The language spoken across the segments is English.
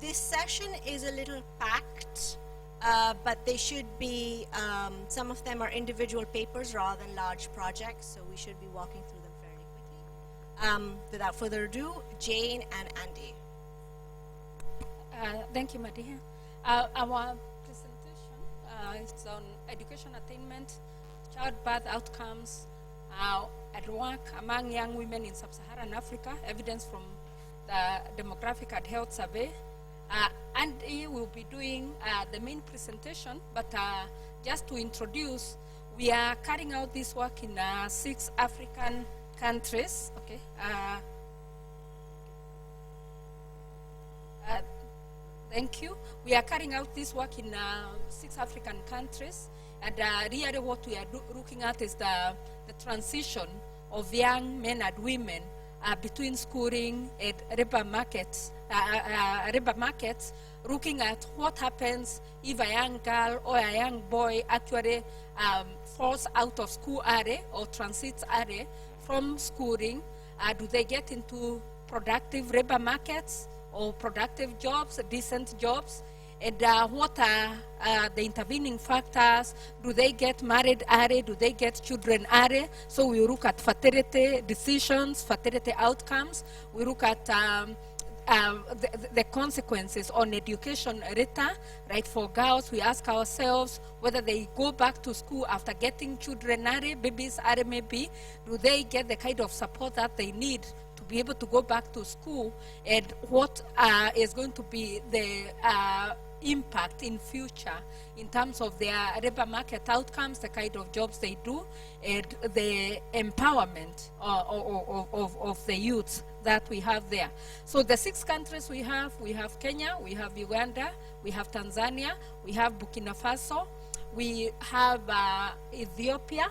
this session is a little packed, but they should be, some of them are individual papers rather than large projects, so we should be walking through them fairly quickly. Without further ado, Jane and Andy. Thank you, Madiha. Our presentation is on education attainment, childbirth outcomes at work among young women in Sub-Saharan Africa, evidence from the Demographic and Health Survey. Andy will be doing the main presentation, but just to introduce, we are carrying out this work in 6 African countries. Okay. Thank you. We are carrying out this work in 6 African countries, and really what we are looking at is the transition of young men and women between schooling and labor markets, looking at what happens if a young girl or a young boy actually falls out of school area or transits area from schooling. Do they get into productive labor markets or productive jobs, decent jobs? And what are the intervening factors? Do they get married early? Do they get children early? So we look at fertility decisions, fertility outcomes. We look at the consequences on education rate, right? For girls, we ask ourselves whether they go back to school after getting children early, babies early maybe. Do they get the kind of support that they need to be able to go back to school? And what is going to be the impact in future in terms of their labor market outcomes, the kind of jobs they do, and the empowerment of the youth that we have there. So the 6 countries we have Kenya, we have Uganda, we have Tanzania, we have Burkina Faso, we have Ethiopia,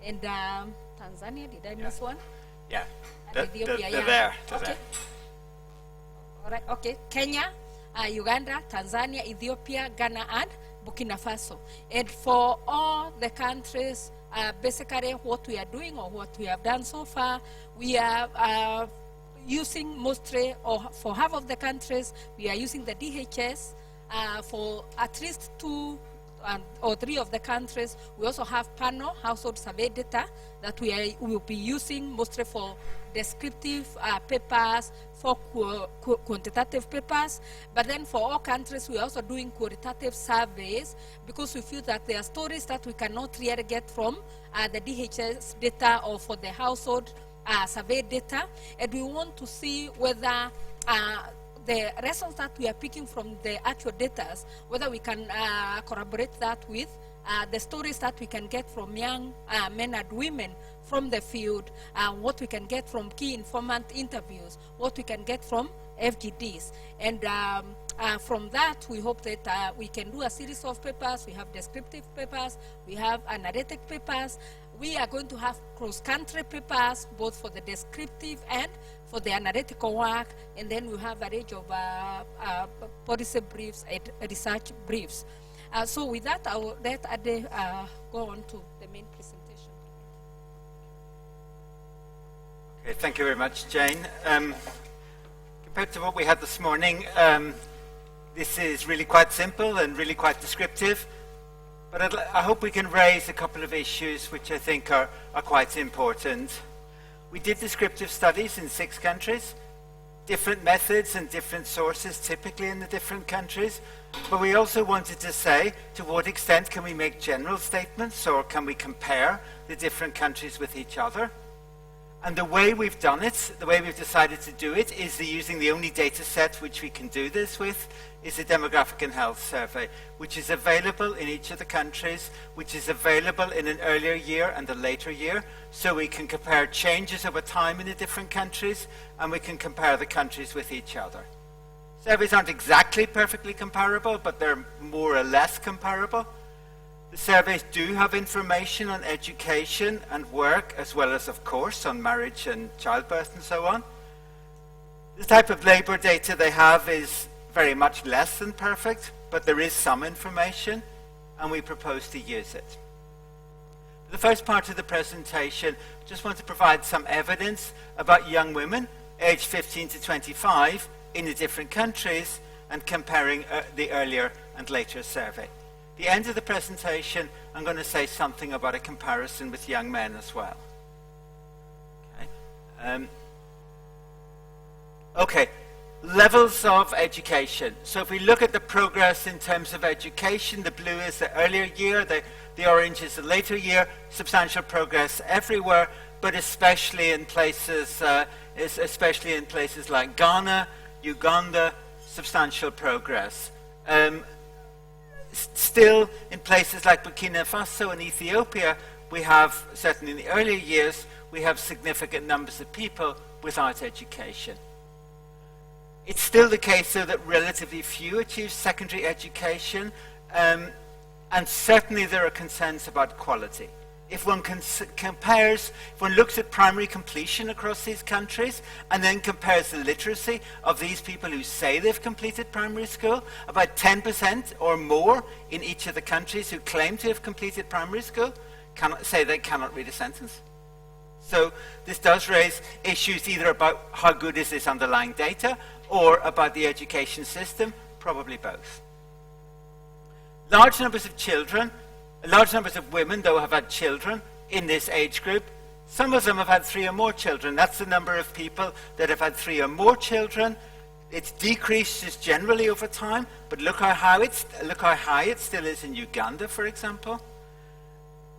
and Tanzania, did I miss one? Yeah, Ethiopia, they're there. Okay. All right, okay, Kenya, Uganda, Tanzania, Ethiopia, Ghana, and Burkina Faso. And for all the countries, basically what we are doing or what we have done so far, we are using mostly, or for half of the countries, we are using the DHS. For at least 2 or 3 of the countries, we also have panel household survey data that we will be using mostly for descriptive papers, for quantitative papers. But then for all countries, we are also doing qualitative surveys because we feel that there are stories that we cannot really get from the DHS data or for the household survey data. And we want to see whether the results that we are picking from the actual data, whether we can corroborate that with the stories that we can get from young men and women from the field, what we can get from key informant interviews, what we can get from FGDs. And from that, we hope that we can do a series of papers. We have descriptive papers, we have analytic papers. We are going to have cross-country papers, both for the descriptive and for the analytical work, and then we have a range of policy briefs and research briefs. So with that, I will let Ade go on to the main presentation. Okay, thank you very much, Jane. Compared to what we had this morning, this is really quite simple and really quite descriptive. But I hope we can raise a couple of issues which I think are quite important. We did descriptive studies in 6 countries, different methods and different sources typically in the different countries. But we also wanted to say to what extent can we make general statements or can we compare the different countries with each other? And the way we've done it, the way we've decided to do it, is using the only data set which we can do this with, is the Demographic and Health Survey, which is available in each of the countries, which is available in an earlier year and a later year, so we can compare changes over time in the different countries, and we can compare the countries with each other. Surveys aren't exactly perfectly comparable, but they're more or less comparable. The surveys do have information on education and work, as well as, of course, on marriage and childbirth and so on. The type of labor data they have is very much less than perfect, but there is some information, and we propose to use it. For the first part of the presentation, I just want to provide some evidence about young women aged 15 to 25 in the different countries, and comparing the earlier and later survey. At the end of the presentation, I'm going to say something about a comparison with young men as well. Okay, levels of education. So if we look at the progress in terms of education, the blue is the earlier year, the orange is the later year, substantial progress everywhere, but especially in places like Ghana, Uganda, substantial progress. Still, in places like Burkina Faso and Ethiopia, we have, certainly in the earlier years, we have significant numbers of people without education. It's still the case, though, that relatively few achieve secondary education, and certainly there are concerns about quality. If one compares, if one looks at primary completion across these countries and then compares the literacy of these people who say they've completed primary school, about 10% or more in each of the countries who claim to have completed primary school say they cannot read a sentence. So this does raise issues either about how good is this underlying data or about the education system, probably both. Large numbers of children, large numbers of women, though, have had children in this age group. Some of them have had 3 or more children. That's the number of people that have had 3 or more children. It's decreased just generally over time, but look how high it still is in Uganda, for example.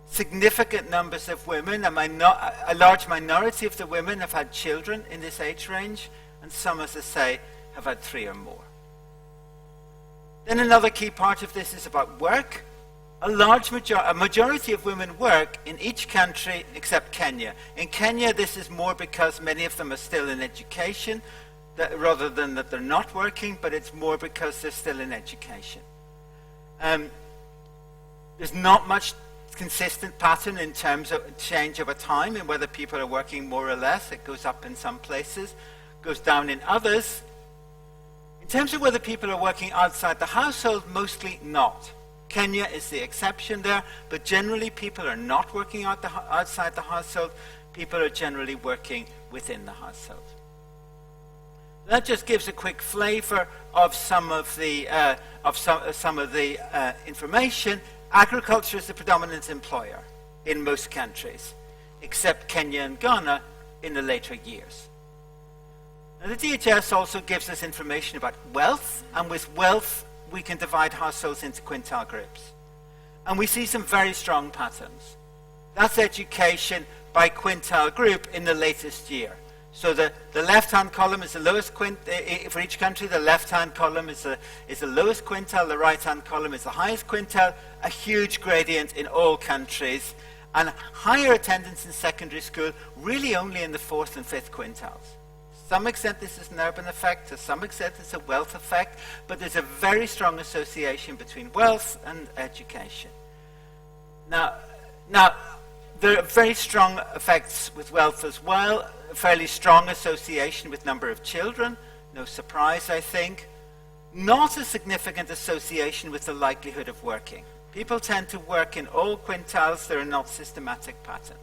Significant numbers of women, a large minority of the women have had children in this age range, and some, as I say, have had 3 or more. Then another key part of this is about work. A majority of women work in each country except Kenya. In Kenya, this is more because many of them are still in education, rather than that they're not working, but it's more because they're still in education. There's not much consistent pattern in terms of change over time and whether people are working more or less. It goes up in some places, goes down in others. In terms of whether people are working outside the household, mostly not. Kenya is the exception there, but generally people are not working outside the household. People are generally working within the household. That just gives a quick flavor of some of the information. Agriculture is the predominant employer in most countries, except Kenya and Ghana in the later years. Now, the DHS also gives us information about wealth, and with wealth, we can divide households into quintile groups. And we see some very strong patterns. That's education by quintile group in the latest year. So the left-hand column is the lowest quintile. For each country, the left-hand column is the lowest quintile, the right-hand column is the highest quintile, a huge gradient in all countries, and higher attendance in secondary school really only in the 4th and 5th quintiles. To some extent this is an urban effect, to some extent it's a wealth effect, but there's a very strong association between wealth and education. Now there are very strong effects with wealth as well, a fairly strong association with number of children, no surprise I think. Not a significant association with the likelihood of working. People tend to work in all quintiles, there are not systematic patterns.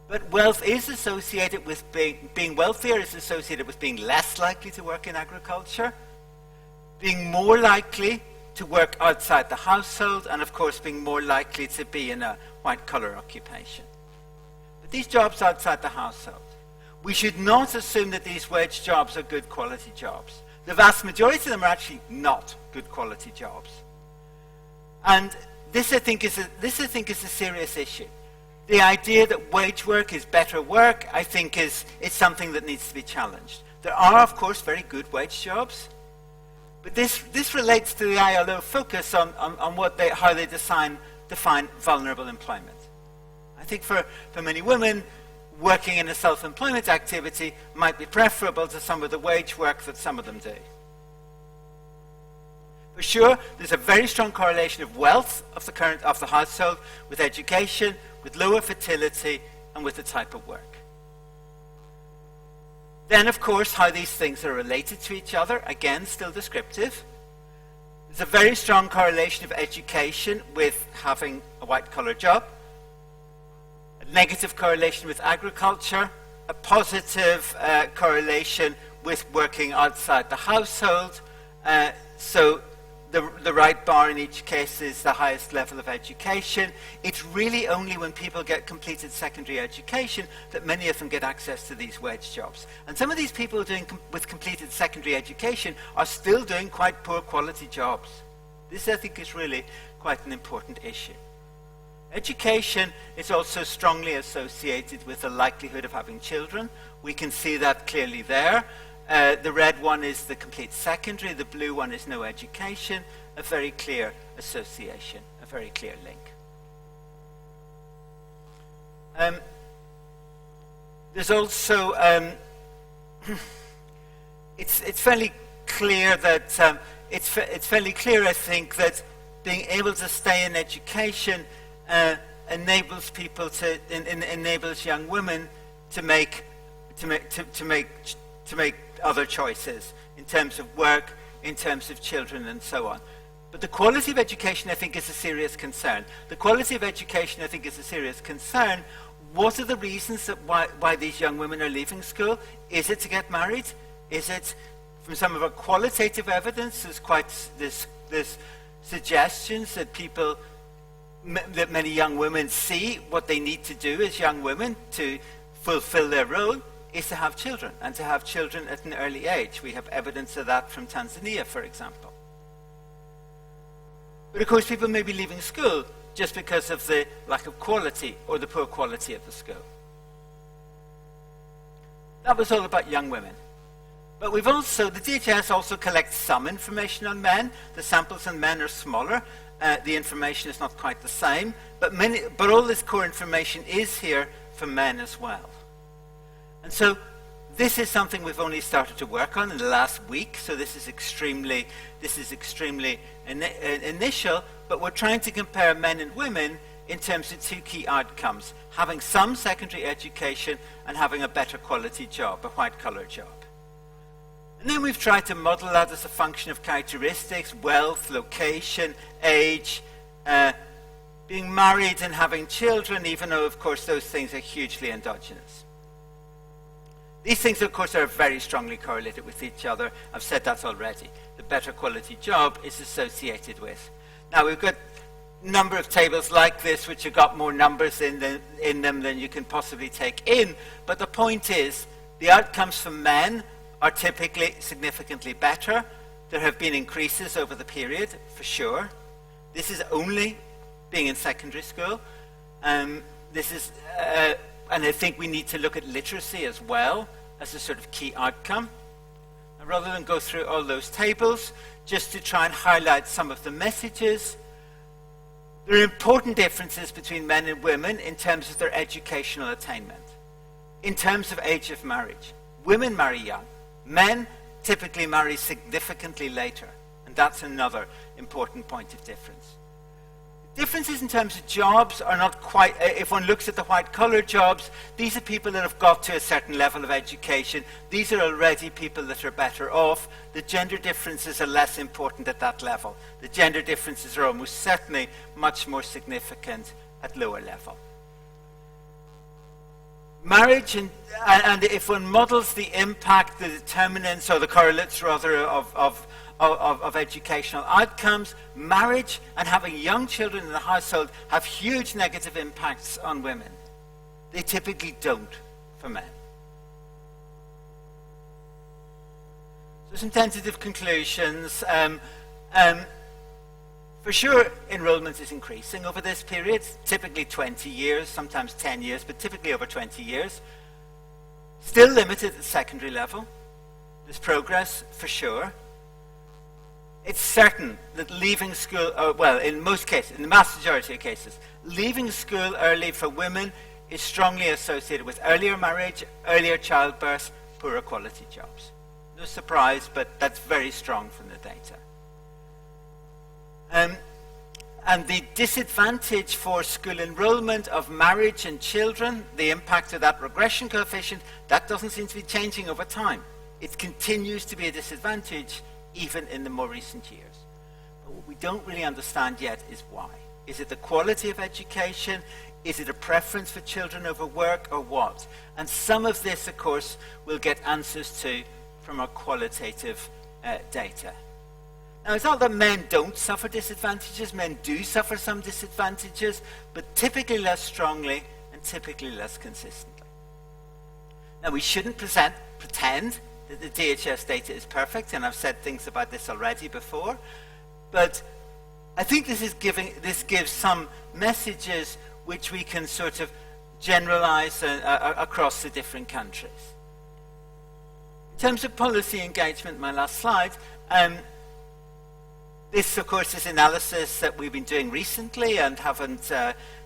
But wealth is associated with being wealthier is associated with being less likely to work in agriculture, being more likely to work outside the household, and of course being more likely to be in a white-collar occupation. But these jobs outside the household, we should not assume that these wage jobs are good quality jobs. The vast majority of them are actually not good quality jobs. And this I think is a serious issue. The idea that wage work is better work, I think, is something that needs to be challenged. There are, of course, very good wage jobs, but this relates to the ILO focus on how they define vulnerable employment. I think for many women, working in a self-employment activity might be preferable to some of the wage work that some of them do. For sure, there's a very strong correlation of wealth of the household with education, with lower fertility, and with the type of work. Then, of course, how these things are related to each other, again, still descriptive. There's a very strong correlation of education with having a white-collar job, a negative correlation with agriculture, a positive correlation with working outside the household. So the right bar in each case is the highest level of education. It's really only when people get completed secondary education that many of them get access to these wage jobs. And some of these people with completed secondary education are still doing quite poor quality jobs. This, I think, is really quite an important issue. Education is also strongly associated with the likelihood of having children. We can see that clearly there. The red one is the complete secondary, the blue one is no education, a very clear association, a very clear link. There's also, it's fairly clear that, it's fairly clear, I think, that being able to stay in education enables people to, enables young women to make other choices in terms of work, in terms of children, and so on. But the quality of education, I think, is a serious concern. The quality of education, I think, is a serious concern. What are the reasons that why these young women are leaving school? Is it to get married? Is it, from some of our qualitative evidence, there's suggestions that that many young women see what they need to do as young women to fulfill their role is to have children, and to have children at an early age. We have evidence of that from Tanzania, for example. But of course, people may be leaving school just because of the lack of quality or the poor quality of the school. That was all about young women. But we've also, the DHS also collects some information on men. The samples on men are smaller. The information is not quite the same. But all this core information is here for men as well. And so this is something we've only started to work on in the last week, so this is extremely initial, but we're trying to compare men and women in terms of two key outcomes: having some secondary education and having a better quality job, a white-collar job. And then we've tried to model that as a function of characteristics: wealth, location, age, being married and having children, even though, of course, those things are hugely endogenous. These things, of course, are very strongly correlated with each other. I've said that already. The better quality job is associated with. Now, we've got a number of tables like this, which have got more numbers in them than you can possibly take in. But the point is, the outcomes for men are typically significantly better. There have been increases over the period, for sure. This is only being in secondary school. And I think we need to look at literacy as well as a sort of key outcome. And rather than go through all those tables, just to try and highlight some of the messages, there are important differences between men and women in terms of their educational attainment. In terms of age of marriage, women marry young. Men typically marry significantly later. And that's another important point of difference. Differences in terms of jobs are not quite, if one looks at the white-collar jobs, these are people that have got to a certain level of education. These are already people that are better off. The gender differences are less important at that level. The gender differences are almost certainly much more significant at lower level. Marriage, and if one models the impact, the determinants, or the correlates rather, of educational outcomes, marriage and having young children in the household have huge negative impacts on women. They typically don't for men. So some tentative conclusions. For sure, enrollment is increasing over this period, typically 20 years, sometimes 10 years, but typically over 20 years. Still limited at the secondary level. There's progress, for sure. It's certain that leaving school, in most cases, in the vast majority of cases, leaving school early for women is strongly associated with earlier marriage, earlier childbirth, poorer quality jobs. No surprise, but that's very strong from the data. And the disadvantage for school enrollment of marriage and children, the impact of that regression coefficient, that doesn't seem to be changing over time. It continues to be a disadvantage even in the more recent years. But what we don't really understand yet is why. Is it the quality of education? Is it a preference for children over work, or what? And some of this, of course, we'll get answers to from our qualitative data. Now, it's not that men don't suffer disadvantages. Men do suffer some disadvantages, but typically less strongly and typically less consistently. Now, we shouldn't pretend that the DHS data is perfect, and I've said things about this already before, but I think this gives some messages which we can sort of generalize across the different countries. In terms of policy engagement, my last slide, this, of course, is analysis that we've been doing recently and haven't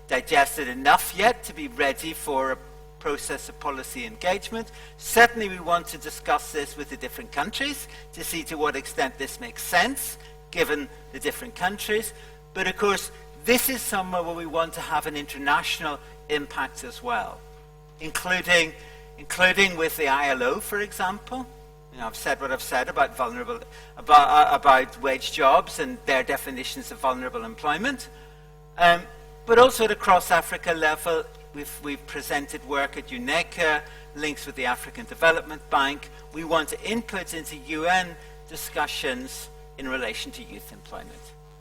digested enough yet to be ready for a process of policy engagement. Certainly, we want to discuss this with the different countries to see to what extent this makes sense, given the different countries. But, of course, this is somewhere where we want to have an international impact as well, including with the ILO, for example. You know, I've said what I've said about about wage jobs and their definitions of vulnerable employment, but also at a cross-Africa level, we've presented work at UNECA, links with the African Development Bank. We want to input into UN discussions in relation to youth employment.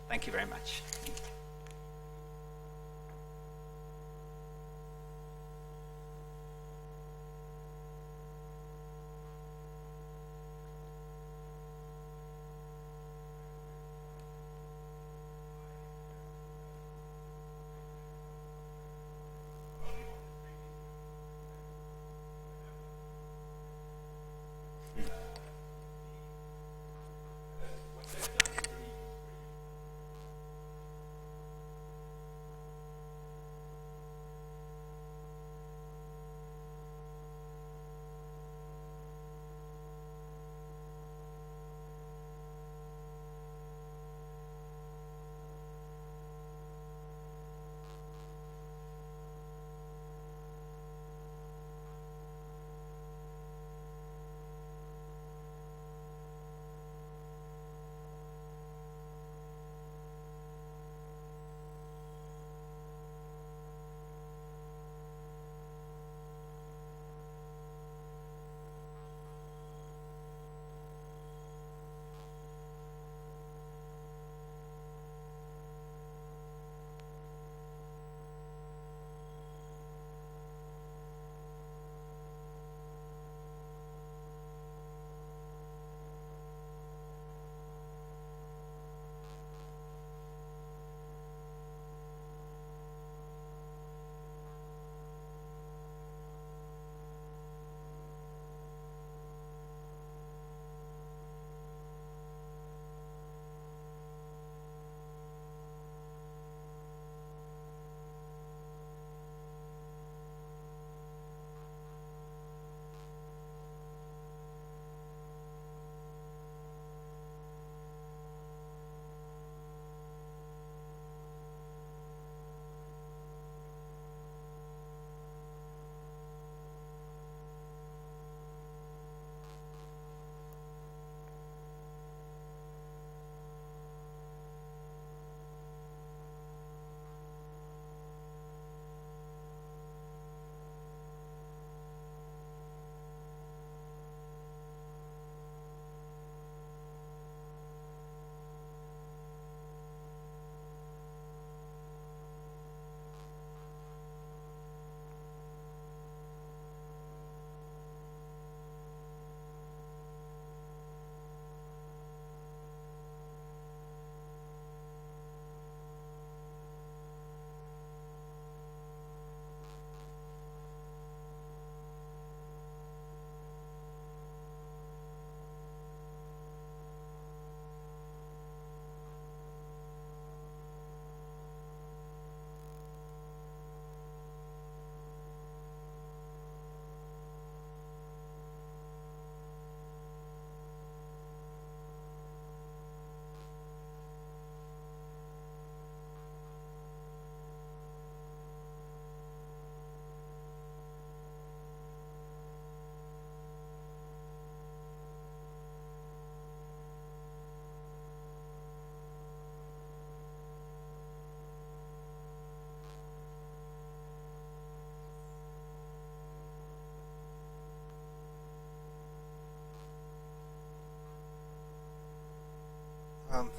Thank you very much.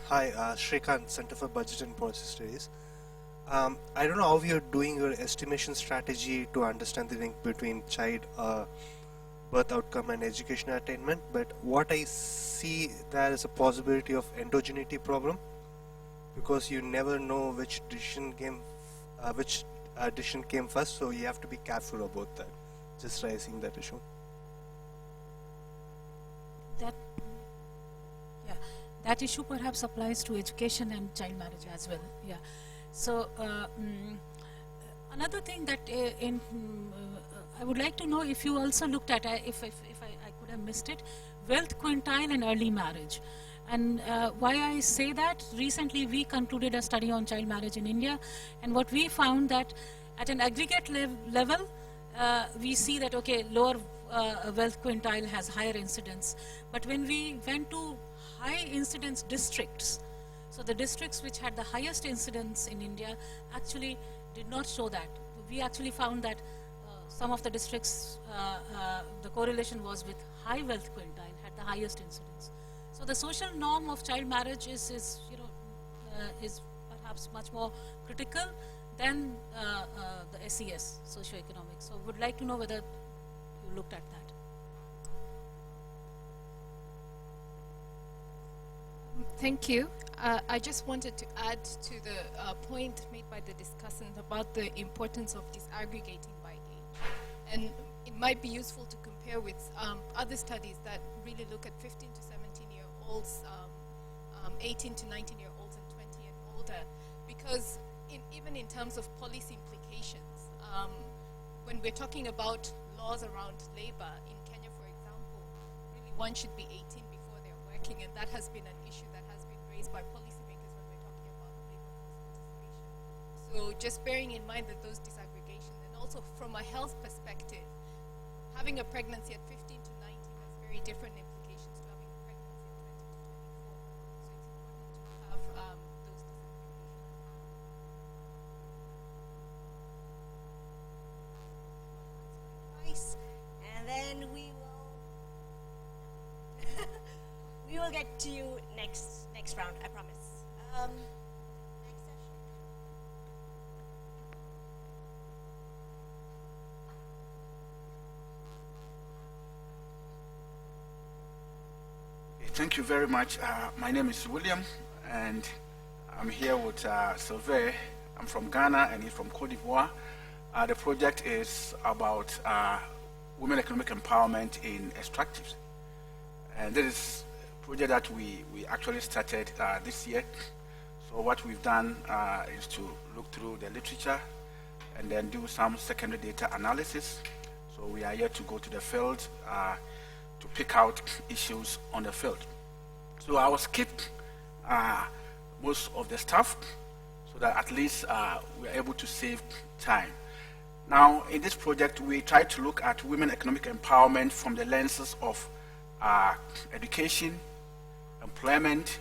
Hi, Shrikant, Center for Budget and Policy Studies. I don't know how you're doing your estimation strategy to understand the link between child birth outcome and education attainment, but what I see there is a possibility of endogeneity problem, because you never know which decision came first, so you have to be careful about that. Just raising that issue. That issue perhaps applies to education and child marriage as well. Yeah. So another thing that I would like to know if you also looked at, if I could have missed it, wealth quintile and early marriage. And why I say that, recently we concluded a study on child marriage in India, and what we found that at an aggregate level, we see that, okay, lower wealth quintile has higher incidence. But when we went to high incidence districts, so the districts which had the highest incidence in India actually did not show that. We actually found that some of the districts, the correlation was with high wealth quintile, had the highest incidence. So the social norm of child marriage is perhaps much more critical than the SES, socioeconomic. So would like to know whether you looked at that. Thank you. I just wanted to add to the point made by the discussant about the importance of disaggregating by age. And it might be useful to compare with other studies that really look at 15 to 17-year-olds, 18 to 19-year-olds, and 20 and older. Because even in terms of policy implications, when we're talking about laws around labor, in Kenya, for example, really one should be 18 before they're working, and that has been an issue that has been raised by policymakers when we're talking about labor force participation. So just bearing in mind that those disaggregations, and also from a health perspective, having a pregnancy at 15 to 19 has very different implications to having a pregnancy at 20 to 24. So it's important to have those Twice, and then we will get to you next round, I promise. Next session. Thank you very much. My name is William, and I'm here with Servaas. I'm from Ghana, and he's from Cote d'Ivoire. The project is about women economic empowerment in extractives. And this is a project that we actually started this year. So what we've done is to look through the literature and then do some secondary data analysis. So we are here to go to the field to pick out issues on the field. So I will skip most of the stuff so that at least we are able to save time. Now, in this project, we try to look at women economic empowerment from the lenses of education, employment,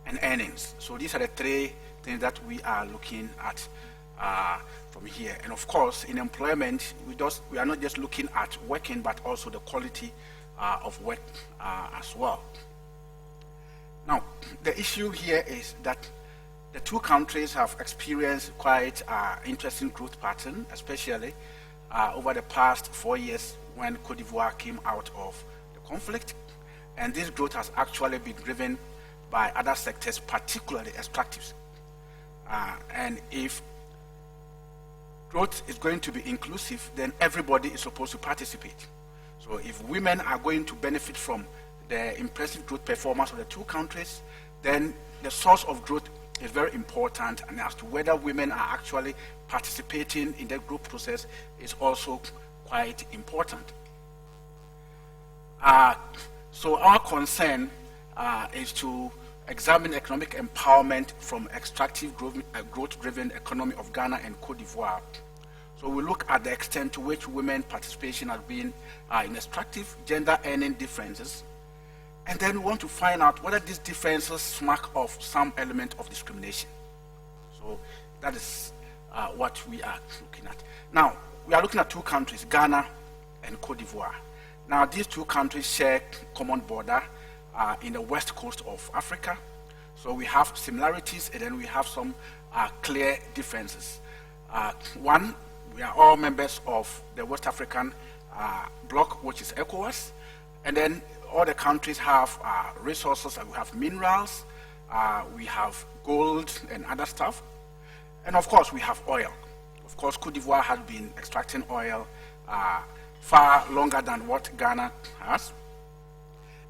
and earnings. So these are the three things that we are looking at from here. And of course, in employment, we are not just looking at working, but also the quality of work as well. Now, the issue here is that the two countries have experienced quite interesting growth pattern, especially over the past 4 years when Cote d'Ivoire came out of the conflict. And this growth has actually been driven by other sectors, particularly extractives. And if growth is going to be inclusive, then everybody is supposed to participate. So if women are going to benefit from the impressive growth performance of the two countries, then the source of growth is very important, and as to whether women are actually participating in the growth process is also quite important. So our concern is to examine economic empowerment from extractive growth-driven economy of Ghana and Cote d'Ivoire. So we look at the extent to which women participation has been in extractive gender earning differences, and then we want to find out whether these differences smack of some element of discrimination. So that is what we are looking at. Now, we are looking at two countries, Ghana and Cote d'Ivoire. Now, these two countries share common border in the west coast of Africa. So we have similarities, and then we have some clear differences. One, we are all members of the West African bloc, which is ECOWAS, and then all the countries have resources. We have minerals, we have gold and other stuff, and of course we have oil. Of course, Cote d'Ivoire has been extracting oil far longer than what Ghana has.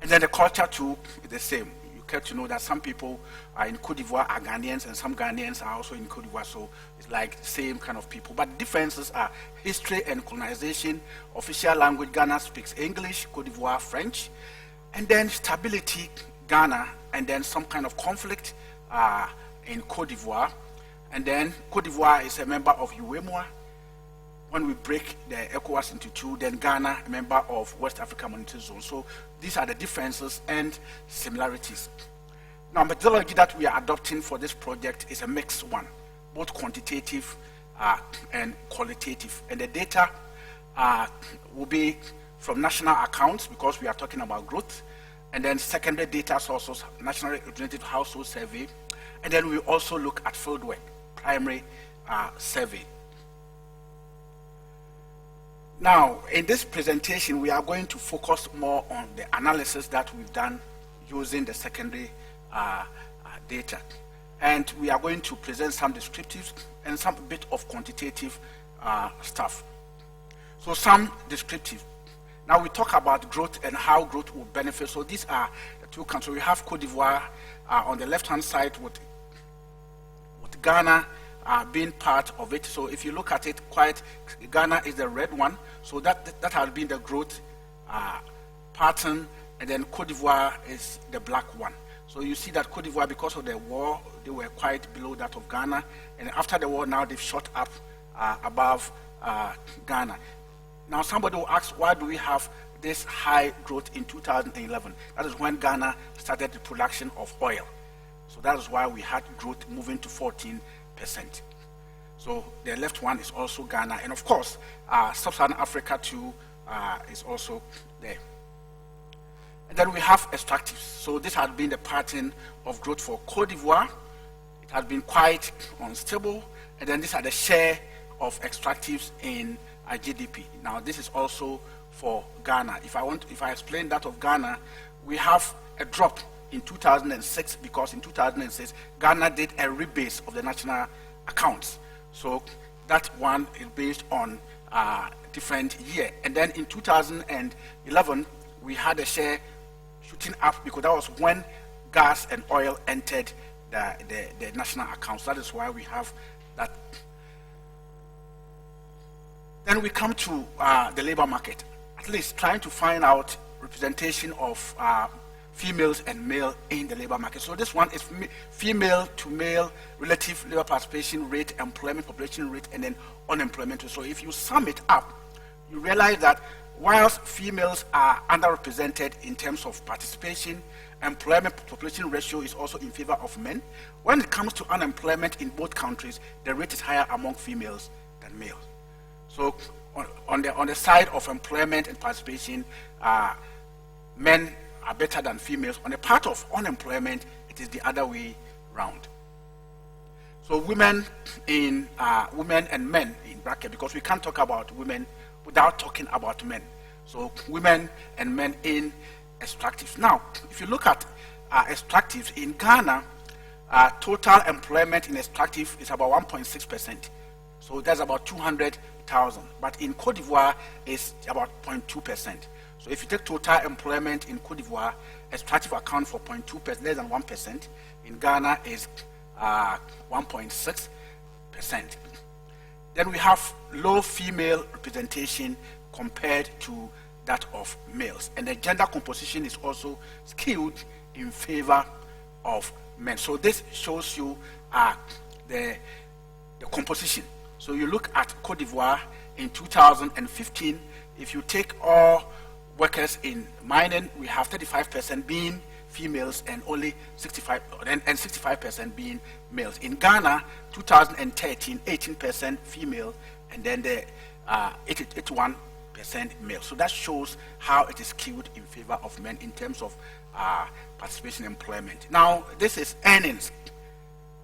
And then the culture too is the same. You get to know that some people in Cote d'Ivoire are Ghanaians, and some Ghanaians are also in Cote d'Ivoire, so it's like the same kind of people. But the differences are history and colonization. Official language, Ghana speaks English, Cote d'Ivoire French. And then stability, Ghana, and then some kind of conflict in Cote d'Ivoire. And then Cote d'Ivoire is a member of UEMOA. When we break the ECOWAS into two, then Ghana, a member of West African Monetary Zone. So these are the differences and similarities. Now, methodology that we are adopting for this project is a mixed one, both quantitative and qualitative. And the data will be from national accounts, because we are talking about growth, and then secondary data sources, National Representative Household Survey, and then we also look at fieldwork, primary survey. Now, in this presentation, we are going to focus more on the analysis that we've done using the secondary data. And we are going to present some descriptives and some bit of quantitative stuff. So some descriptive. Now we talk about growth and how growth will benefit. So these are the two countries. We have Cote d'Ivoire on the left-hand side with Ghana being part of it. So if you look at it, Ghana is the red one. So that has been the growth pattern, and then Cote d'Ivoire is the black one. So you see that Cote d'Ivoire, because of the war, they were quite below that of Ghana. And after the war, now they've shot up above Ghana. Now somebody will ask, why do we have this high growth in 2011? That is when Ghana started the production of oil. So that is why we had growth moving to 14%. So the left one is also Ghana. And of course, Sub-Saharan Africa too is also there. And then we have extractives. So this has been the pattern of growth for Cote d'Ivoire. It has been quite unstable. And then these are the share of extractives in GDP. Now this is also for Ghana. If I explain that of Ghana, we have a drop in 2006, because in 2006 Ghana did a rebase of the national accounts. So that one is based on different year. And then in 2011 we had a share shooting up, because that was when gas and oil entered the national accounts. That is why we have that. Then we come to the labor market, at least trying to find out representation of females and male in the labor market. So this one is female to male relative labor participation rate, employment population rate, and then unemployment rate. So if you sum it up, you realize that whilst females are underrepresented in terms of participation, employment population ratio is also in favor of men. When it comes to unemployment in both countries, the rate is higher among females than males. So on the side of employment and participation, men are better than females. On the part of unemployment, it is the other way round. So women and men in bracket, because we can't talk about women without talking about men. So women and men in extractives. Now, if you look at extractives in Ghana, total employment in extractive is about 1.6%. So that's about 200,000. But in Cote d'Ivoire, it's about 0.2%. So if you take total employment in Cote d'Ivoire, extractive account for 0.2%, less than 1%. In Ghana is 1.6%. Then we have low female representation compared to that of males. And the gender composition is also skewed in favor of men. So this shows you the composition. So you look at Cote d'Ivoire in 2015, if you take all workers in mining, we have 35% being females and only 65% being males. In Ghana, 2013, 18% female, and then the 81% male. So that shows how it is skewed in favor of men in terms of participation in employment. Now, this is earnings,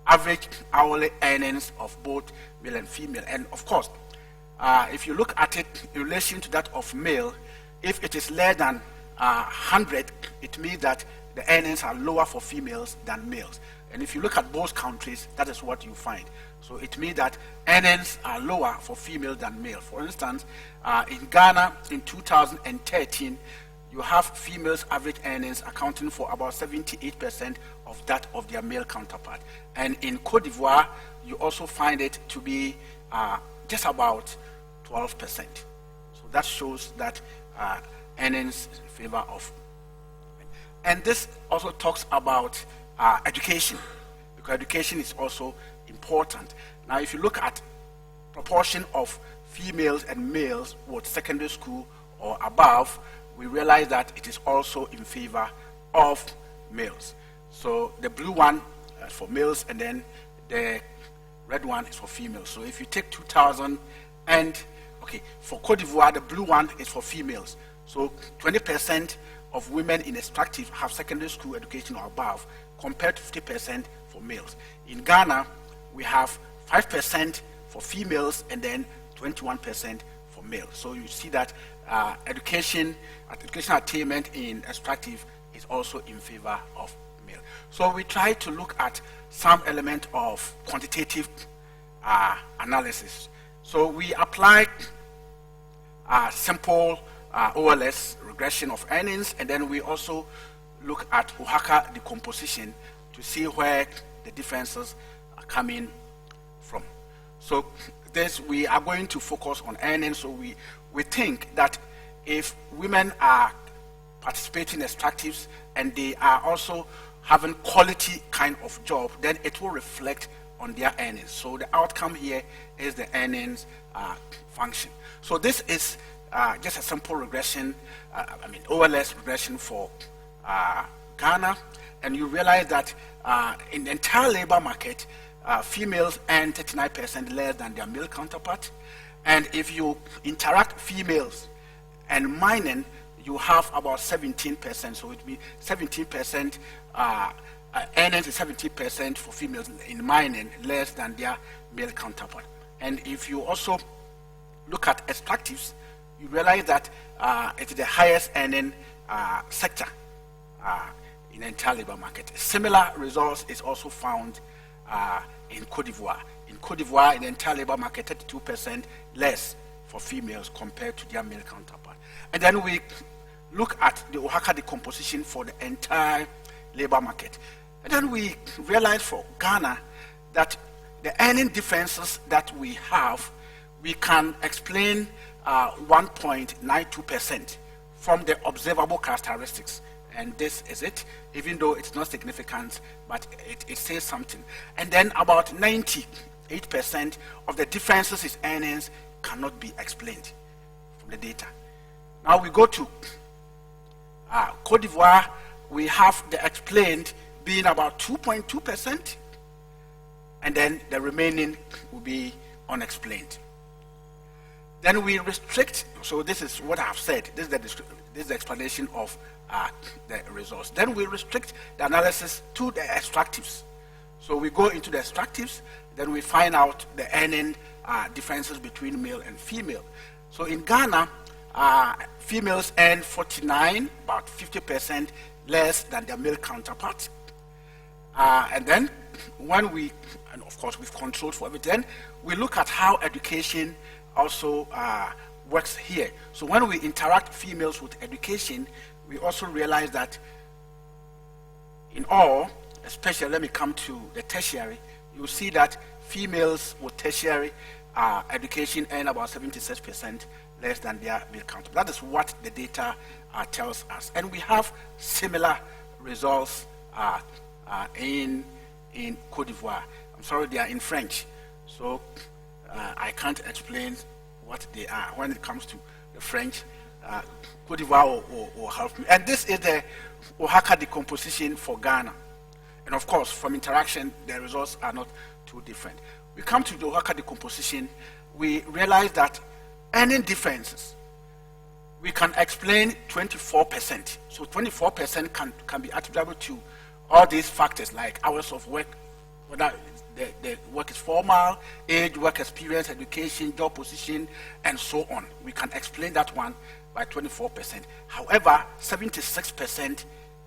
average hourly earnings of both male and female. And of course, if you look at it in relation to that of male, if it is less than 100, it means that the earnings are lower for females than males. And if you look at both countries, that is what you find. So it means that earnings are lower for female than male. For instance, in Ghana in 2013, you have females' average earnings accounting for about 78% of that of their male counterpart. And in Cote d'Ivoire, you also find it to be just about 12%. So that shows that earnings in favor of men. And this also talks about education, because education is also important. Now, if you look at proportion of females and males with secondary school or above, we realize that it is also in favor of males. So the blue one is for males, and then the red one is for females. So if you take 2000 and, for Cote d'Ivoire, the blue one is for females. So 20% of women in extractive have secondary school education or above, compared to 50% for males. In Ghana, we have 5% for females and then 21% for males. So you see that education attainment in extractive is also in favor of male. So we try to look at some element of quantitative analysis. So we apply simple OLS regression of earnings, and then we also look at OAHACA decomposition to see where the differences are coming from. So this, we are going to focus on earnings. So we think that if women are participating in extractives and they are also having quality kind of job, then it will reflect on their earnings. So the outcome here is the earnings function. So this is just a simple regression, OLS regression for Ghana, and you realize that in the entire labor market, females earn 39% less than their male counterpart. And if you interact females and mining, you have about 17%. So it would be 17%, earnings is 17% for females in mining, less than their male counterpart. And if you also look at extractives, you realize that it is the highest earning sector in the entire labor market. Similar results is also found in Cote d'Ivoire. In Cote d'Ivoire, in the entire labor market, 32% less for females compared to their male counterpart. And then we look at the OAHACA decomposition for the entire labor market. And then we realize for Ghana that the earning differences that we have, we can explain 1.92% from the observable characteristics. And this is it, even though it's not significant, but it says something. And then about 98% of the differences in earnings cannot be explained from the data. Now we go to Cote d'Ivoire. We have the explained being about 2.2%, and then the remaining will be unexplained. Then we restrict, so this is what I have said, this is the explanation of the results. Then we restrict the analysis to the extractives. So we go into the extractives, then we find out the earning differences between male and female. So in Ghana, females earn 49, about 50% less than their male counterparts. And then when and of course we've controlled for everything, we look at how education also works here. So when we interact females with education, we also realize that in all, especially let me come to the tertiary, you see that females with tertiary education earn about 76% less than their male counterpart. That is what the data tells us. And we have similar results in Cote d'Ivoire. I'm sorry, they are in French. So I can't explain what they are when it comes to the French. Cote d'Ivoire will help me. And this is the OAHACA decomposition for Ghana. And of course, from interaction, the results are not too different. We come to the OAHACA decomposition, we realize that earning differences we can explain 24%. So 24% can be attributable to all these factors like hours of work, whether the work is formal, age, work experience, education, job position, and so on. We can explain that one by 24%. However, 76%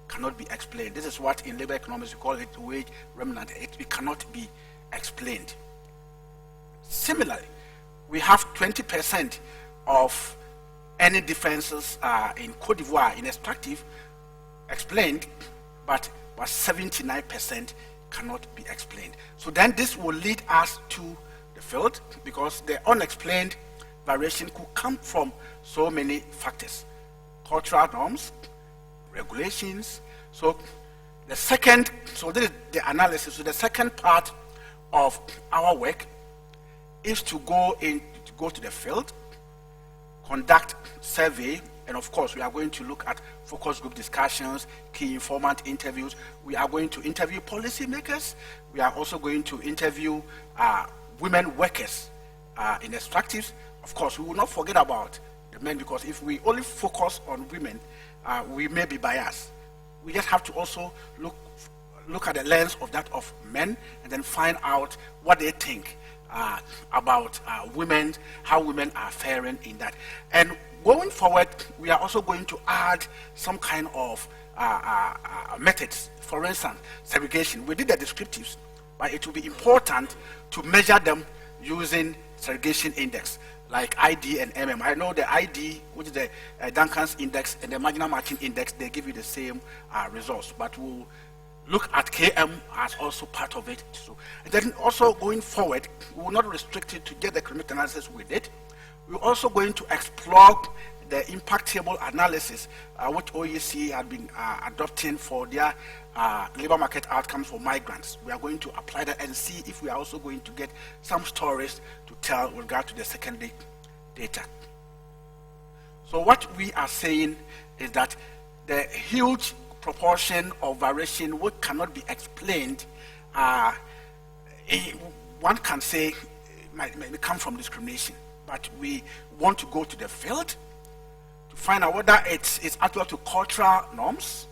cannot be explained. This is what in labor economics we call it wage remnant. It cannot be explained. Similarly, we have 20% of any differences in Cote d'Ivoire in extractive explained, but 79% cannot be explained. So then this will lead us to the field, because the unexplained variation could come from so many factors: cultural norms, regulations. So this is the analysis. So the second part of our work is to go to the field, conduct survey, and of course we are going to look at focus group discussions, key informant interviews. We are going to interview policymakers. We are also going to interview women workers in extractives. Of course, we will not forget about the men, because if we only focus on women, we may be biased. We just have to also look at the lens of that of men, and then find out what they think about women, how women are faring in that. And going forward, we are also going to add some kind of methods. For instance, segregation. We did the descriptives, but it will be important to measure them using segregation index, like ID and MM. I know the ID, which is the Duncan's index, and the marginal matching index, they give you the same results, but we'll look at KM as also part of it. So, and then also going forward, we will not restrict it to get the economic analysis with it. We're also going to explore the impact table analysis, which OEC had been adopting for their labor market outcomes for migrants. We are going to apply that and see if we are also going to get some stories to tell with regard to the secondary data. So what we are saying is that the huge proportion of variation which cannot be explained, one can say may come from discrimination. But we want to go to the field to find out whether it's actual to cultural norms,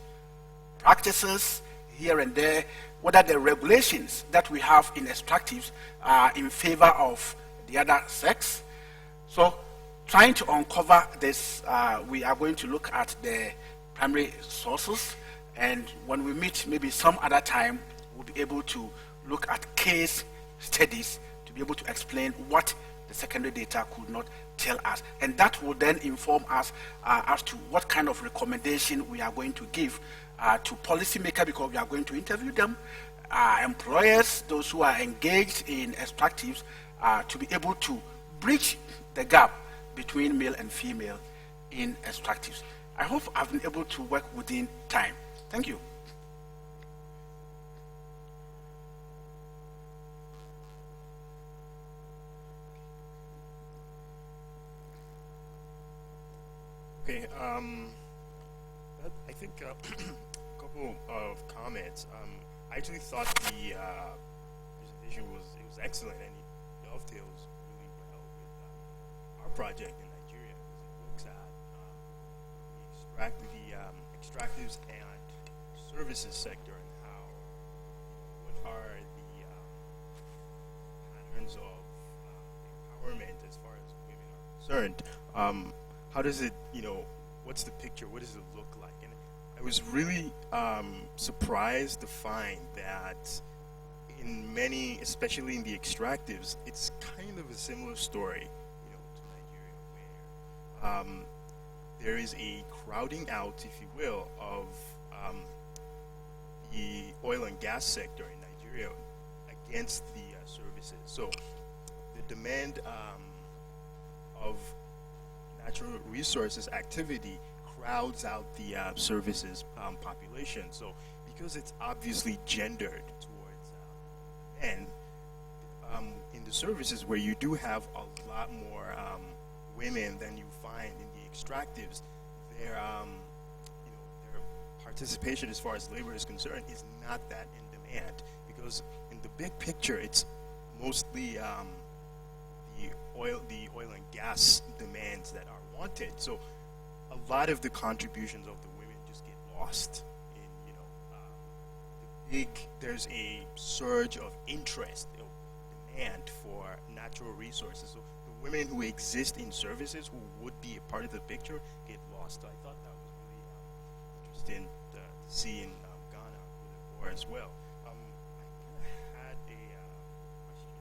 practices here and there, whether the regulations that we have in extractives are in favor of the other sex. So trying to uncover this, we are going to look at the primary sources, and when we meet maybe some other time, we'll be able to look at case studies to be able to explain what the secondary data could not tell us. And that will then inform us as to what kind of recommendation we are going to give to policymakers, because we are going to interview them, employers, those who are engaged in extractives, to be able to bridge the gap between male and female in extractives. I hope I've been able to work within time. Thank you. Okay, I think a couple of comments. I actually thought the presentation was excellent, and it dovetails really well with our project in Nigeria, because it looks at the extractives and services sector, and how, what are the patterns of empowerment as far as women are concerned. How does it, what's the picture? What does it look like? And I was really surprised to find that in many, especially in the extractives, it's kind of a similar story, to Nigeria, where there is a crowding out, if you will, of the oil and gas sector in Nigeria against the services. So the demand of natural resources activity crowds out the services population. So because it's obviously gendered towards men, in the services where you do have a lot more women than you find in the extractives, their participation as far as labor is concerned is not that in demand, because in the big picture it's mostly the oil and gas demands that are wanted. So a lot of the contributions of the women just get lost in, there's a surge of interest, demand for natural resources. So the women who exist in services who would be a part of the picture get lost. So I thought that was really interesting to see in Ghana with the war as well. I had a question.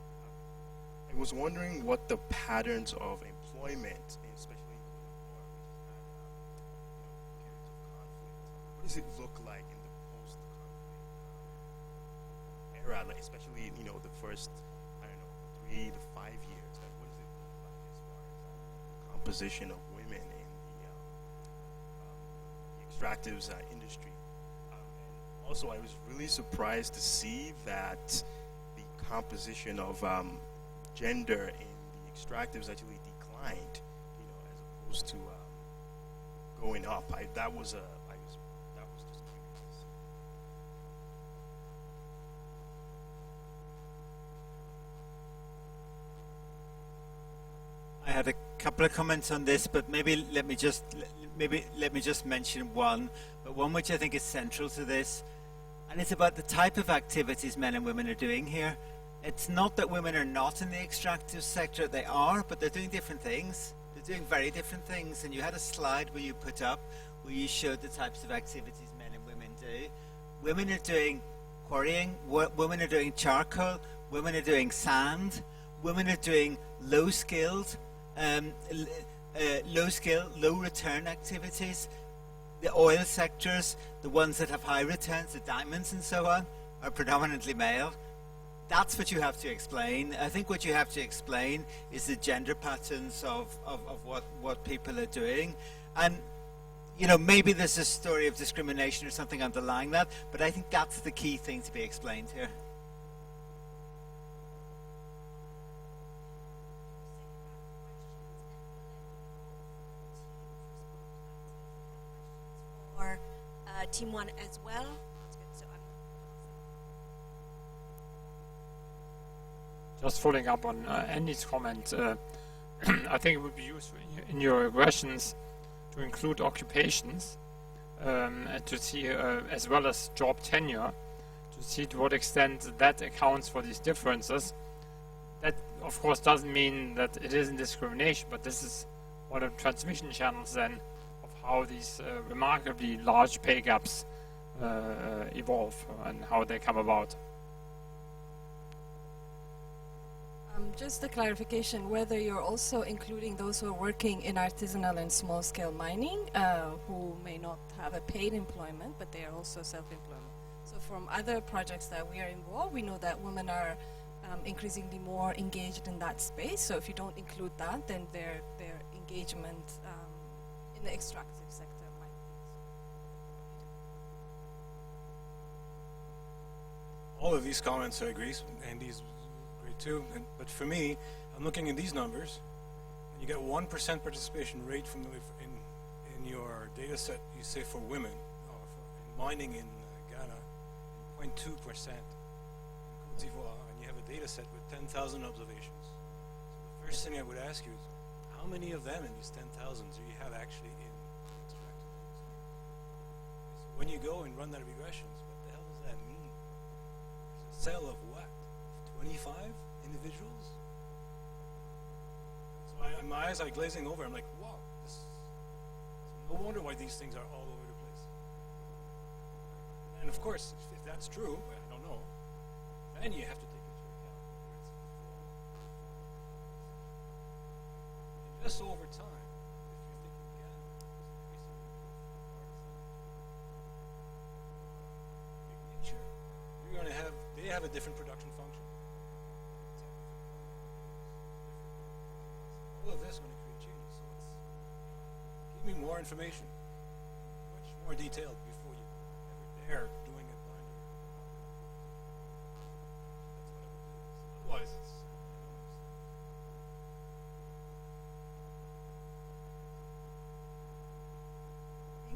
I was wondering what the patterns of employment, especially in the war, which has had periods of conflict, what does it look like in the post-conflict era, like especially the first 3 to 5 years? Like, what does it look like as far as the composition of women in the extractives industry? And also, I was really surprised to see that the composition of gender in the extractives actually declined, as opposed to going up. That was just curious. I had a couple of comments on this, but maybe let me just mention one, but one which I think is central to this, and it's about the type of activities men and women are doing here. It's not that women are not in the extractive sector; they are, but they're doing different things. They're doing very different things. And you had a slide where you put up where you showed the types of activities men and women do. Women are doing quarrying. Women are doing charcoal. Women are doing sand. Women are doing low-skilled, low return activities. The oil sectors, the ones that have high returns, the diamonds and so on, are predominantly male. That's what you have to explain. I think what you have to explain is the gender patterns of what people are doing. And, maybe there's a story of discrimination or something underlying that, but I think that's the key thing to be explained here. Team 1 as well. So just following up on Andy's comment, I think it would be useful in your questions to include occupations and to see, as well as job tenure, to see to what extent that accounts for these differences. That, of course, doesn't mean that it isn't discrimination, but this is one of the transmission channels then how these remarkably large pay gaps evolve and how they come about. Just a clarification, whether you're also including those who are working in artisanal and small-scale mining, who may not have a paid employment, but they are also self-employment. So from other projects that we are involved, we know that women are increasingly more engaged in that space. So if you don't include that, then their engagement in the extractive sector might be. All of these comments I agree, Andy's great too, but for me, I'm looking at these numbers, and you get 1% participation rate from in your data set, you say for women, in mining in Ghana, and 0.2% in Côte d'Ivoire, and you have a data set with 10,000 observations. So the first thing I would ask you is, how many of them in these 10,000 do you have actually in the extractive industry? So when you go and run that regressions, what the hell does that mean? There's a cell of what? 25 individuals? So my eyes are glazing over. I'm like, wow, no wonder why these things are all over the place. And of course, if that's true, I don't know, then you have to take into account whether it's just over time, if you're thinking Ghana is increasingly nature, you're going to have, they have a different production function. All of this is going to create changes. So give me more information, much more detailed before you ever dare doing a blinder. That's what I would do. Otherwise, it's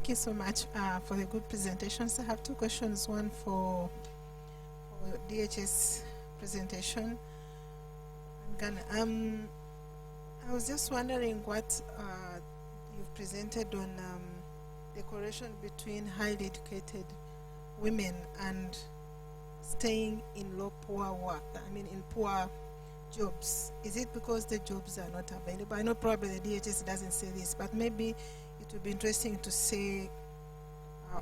Thank you so much for the good presentations. I have two questions, one for DHS presentation. I was just wondering what you've presented on the correlation between highly educated women and staying in poor work, in poor jobs. Is it because the jobs are not available? I know probably the DHS doesn't say this, but maybe it would be interesting to say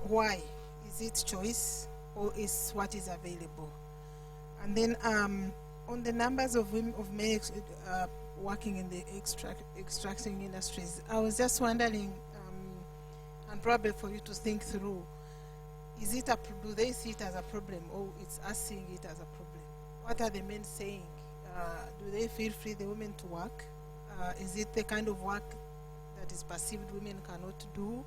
why. Is it choice or is what is available? And then on the numbers of women, of men working in the extracting industries, I was just wondering, and probably for you to think through, is it do they see it as a problem, or it's us seeing it as a problem? What are the men saying? Do they feel free, the women, to work? Is it the kind of work that is perceived women cannot do?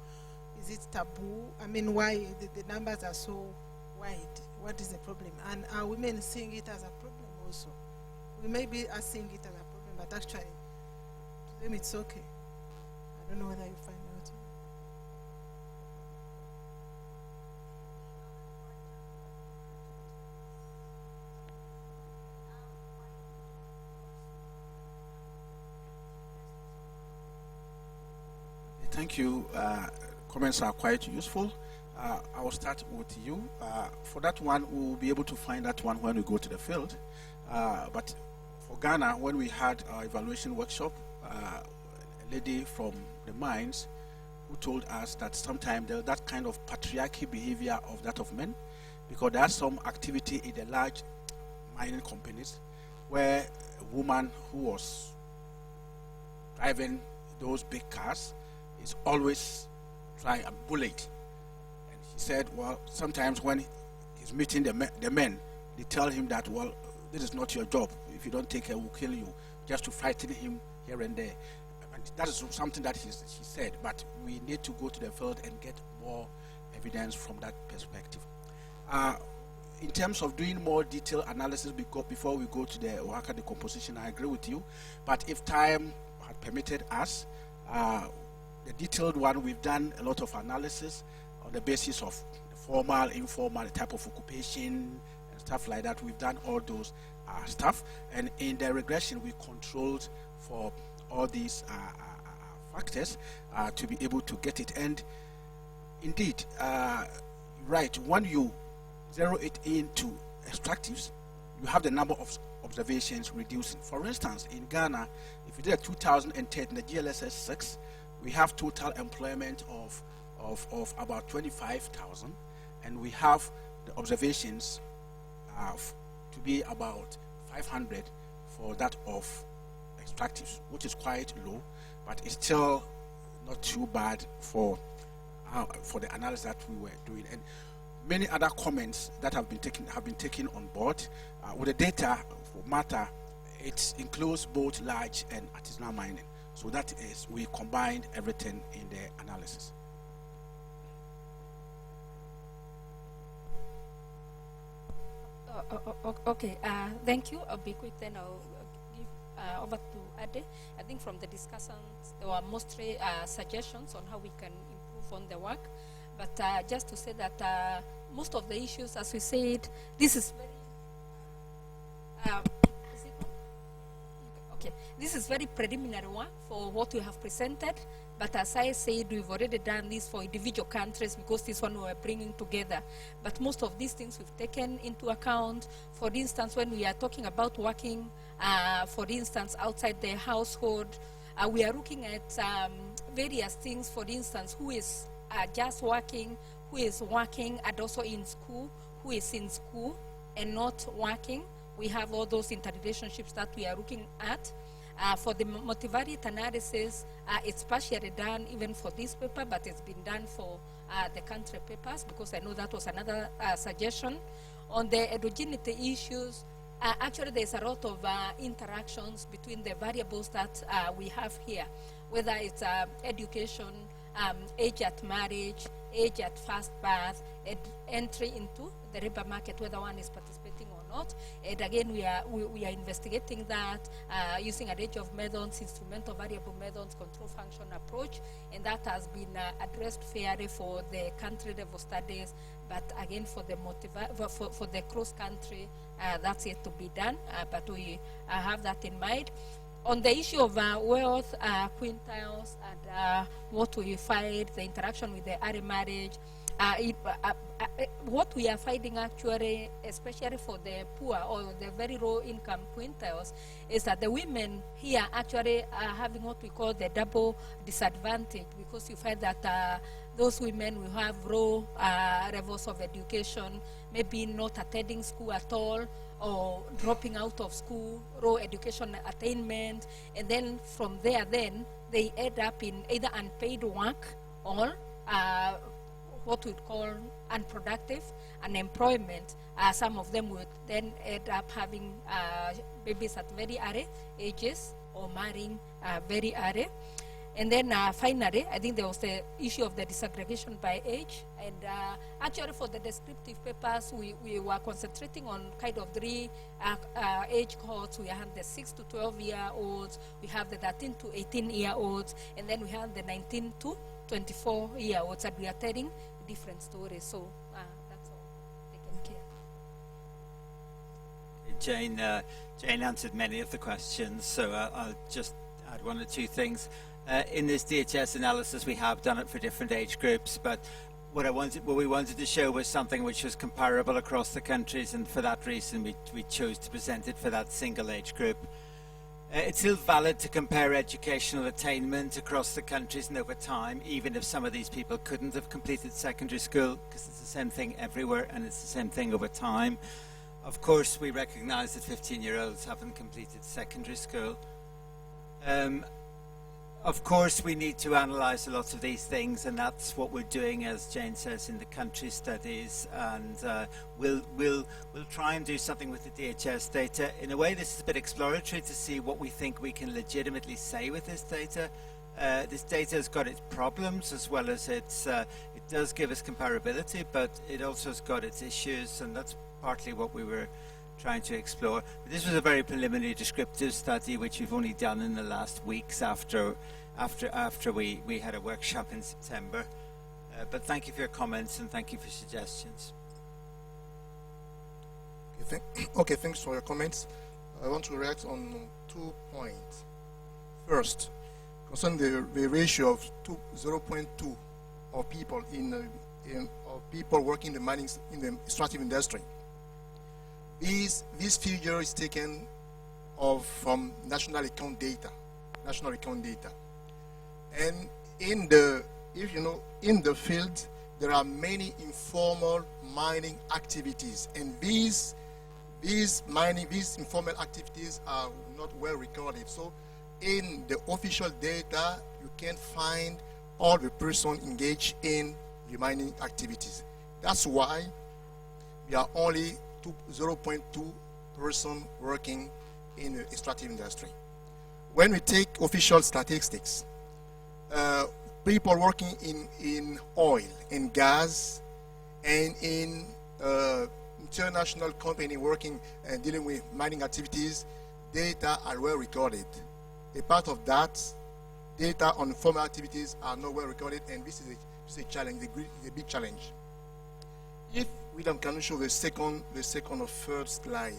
Is it taboo? Why the numbers are so wide? What is the problem? And are women seeing it as a problem also? We may be seeing it as a problem, but actually, to them it's okay. I don't know whether you find out. Thank you. Comments are quite useful. I will start with you. For that one, we'll be able to find that one when we go to the field. But for Ghana, when we had our evaluation workshop, a lady from the mines who told us that sometimes there's that kind of patriarchy behavior of that of men, because there's some activity in the large mining companies where a woman who was driving those big cars is always trying a bullet. And he said, well, sometimes when he's meeting the men, they tell him that, well, this is not your job. If you don't take care, we'll kill you, just to frighten him here and there. And that is something that he said, but we need to go to the field and get more evidence from that perspective. In terms of doing more detailed analysis before we go to the worker decomposition, I agree with you. But if time had permitted us, the detailed one, we've done a lot of analysis on the basis of the formal, informal, the type of occupation, and stuff like that. We've done all those stuff. And in the regression, we controlled for all these factors to be able to get it. And indeed, right, when you zero it into extractives, you have the number of observations reducing. For instance, in Ghana, if you did a 2010, the GLSS 6, we have total employment of about 25,000, and we have the observations to be about 500 for that of extractives, which is quite low, but it's still not too bad for the analysis that we were doing. And many other comments that have been taken on board with the data for matter. It includes both large and artisanal mining. So that is, we combined everything in the analysis. Okay, thank you. I'll be quick, then I'll give over to Ade. I think from the discussants, there were mostly suggestions on how we can improve on the work. But just to say that most of the issues, as we said, this is very... Okay, this is very preliminary work for what we have presented, but as I said, we've already done this for individual countries because this one we were bringing together. But most of these things we've taken into account. For instance, when we are talking about working, for instance, outside the household, we are looking at various things. For instance, who is just working, who is working and also in school, who is in school and not working. We have all those interrelationships that we are looking at. For the multivariate analysis, it's partially done even for this paper, but it's been done for the country papers, because I know that was another suggestion. On the heterogeneity issues, actually there's a lot of interactions between the variables that we have here, whether it's education, age at marriage, age at first birth, entry into the labor market, whether one is participating or not. And again, we are investigating that using a range of methods, instrumental variable methods, control function approach, and that has been addressed fairly for the country level studies. But again, for the for the cross country, that's yet to be done. But we have that in mind. On the issue of wealth, quintiles, and what we find, the interaction with the early marriage, what we are finding actually, especially for the poor or the very low income quintiles, is that the women here actually are having what we call the double disadvantage, because you find that those women who have low levels of education, maybe not attending school at all, or dropping out of school, low education attainment, and then from there then they end up in either unpaid work or what we call unproductive unemployment. Some of them would then end up having babies at very early ages or marrying very early. And then finally, I think there was the issue of the disaggregation by age. And actually for the descriptive papers, we were concentrating on kind of three age cohorts. We have the 6 to 12-year-olds, we have the 13 to 18-year-olds, and then we have the 19 to 24-year-olds, and we are telling different stories. So that's all taken care. Jane answered many of the questions, so I'll just add one or two things. In this DHS analysis, we have done it for different age groups, but what we wanted to show was something which was comparable across the countries, and for that reason we chose to present it for that single age group. It's still valid to compare educational attainment across the countries and over time, even if some of these people couldn't have completed secondary school, because it's the same thing everywhere and it's the same thing over time. Of course, we recognize that 15-year-olds haven't completed secondary school. Of course, we need to analyze a lot of these things, and that's what we're doing, as Jane says, in the country studies, and we'll try and do something with the DHS data. In a way, this is a bit exploratory to see what we think we can legitimately say with this data. This data has got its problems, as well as it does give us comparability, but it also has got its issues, and that's partly what we were trying to explore. But this was a very preliminary descriptive study, which we've only done in the last weeks after we had a workshop in September. But thank you for your comments and thank you for suggestions. Okay, thanks for your comments. I want to react on 2 points. First, concerning the ratio of 0.2 of people of people working in the mining in the extractive industry. This figure is taken from national account data, and in the field there are many informal mining activities, and these informal activities are not well recorded. So in the official data you can't find all the person engaged in the mining activities. That's why we are only 0.2 person working in the extractive industry. When we take official statistics, people working in oil and gas and in international company working and dealing with mining activities, data are well recorded. A part of that, data on formal activities are not well recorded, and this is a challenge, a big challenge. If William can show the second or third slide,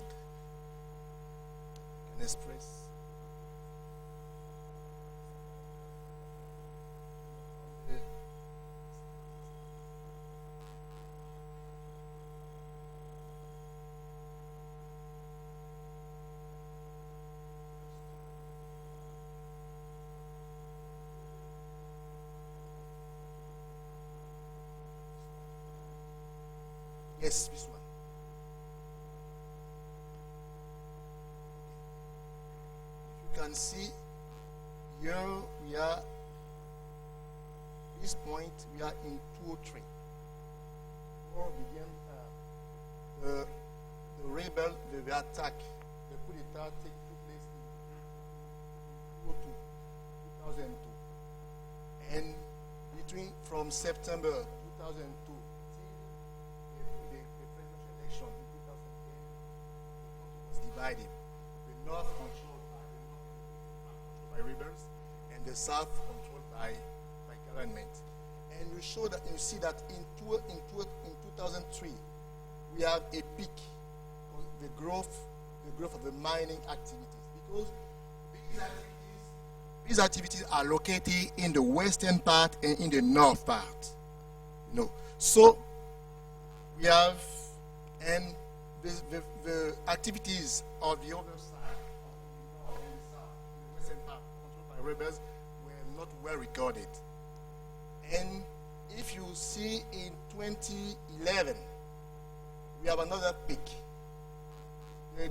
can express. Yes, this one. You can see here we are, this point we are in 203. War began, the rebel, the attack, the coup d'etat took place in 2002. And from September 2002 divided. The north controlled by rebels, and the south controlled by government. And you show that, you see that in 2003 we have a peak, the growth of the mining activities, because These activities are located in the western part and in the north part. No. So we have, and the activities of the other side, of the north and the south, the western part, controlled by rebels, were not well recorded. And if you see in 2011, we have another peak. The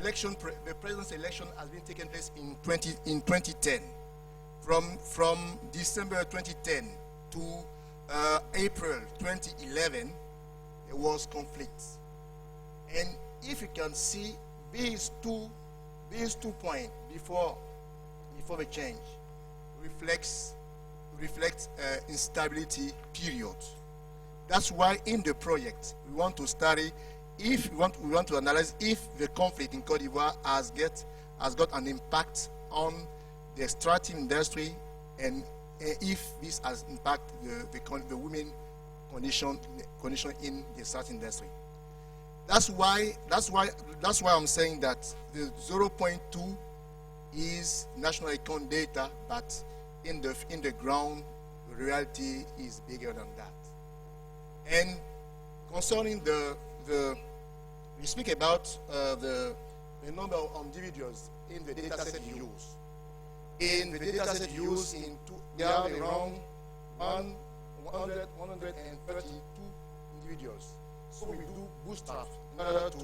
president's election has been taken place in 2010. From December 2010 to April 2011, there was conflict. And if you can see these two points before the change reflects instability period. That's why in the project we want to study we want to analyze if the conflict in Côte d'Ivoire has got an impact on the extractive industry, and if this has impacted the women condition in the extractive industry. That's why I'm saying that the 0.2 is national account data, but in the ground, the reality is bigger than that. And concerning we speak about the number of individuals in the data set used. In the data set used, we have around 132 individuals. So we do bootstrap in order to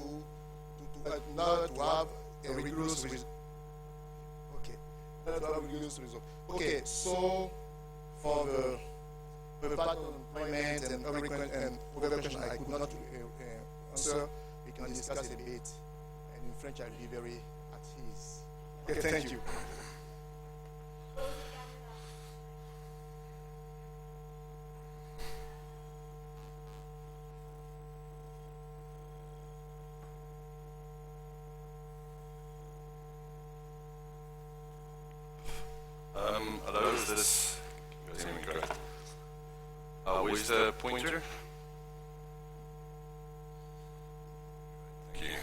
have a rigorous result. Okay, so for the part of employment and other question I could not answer, we can discuss it a bit. And in French, I'll be very at ease. Okay, thank you. Hello, is this? You guys hear me great? Where's the pointer? Thank you.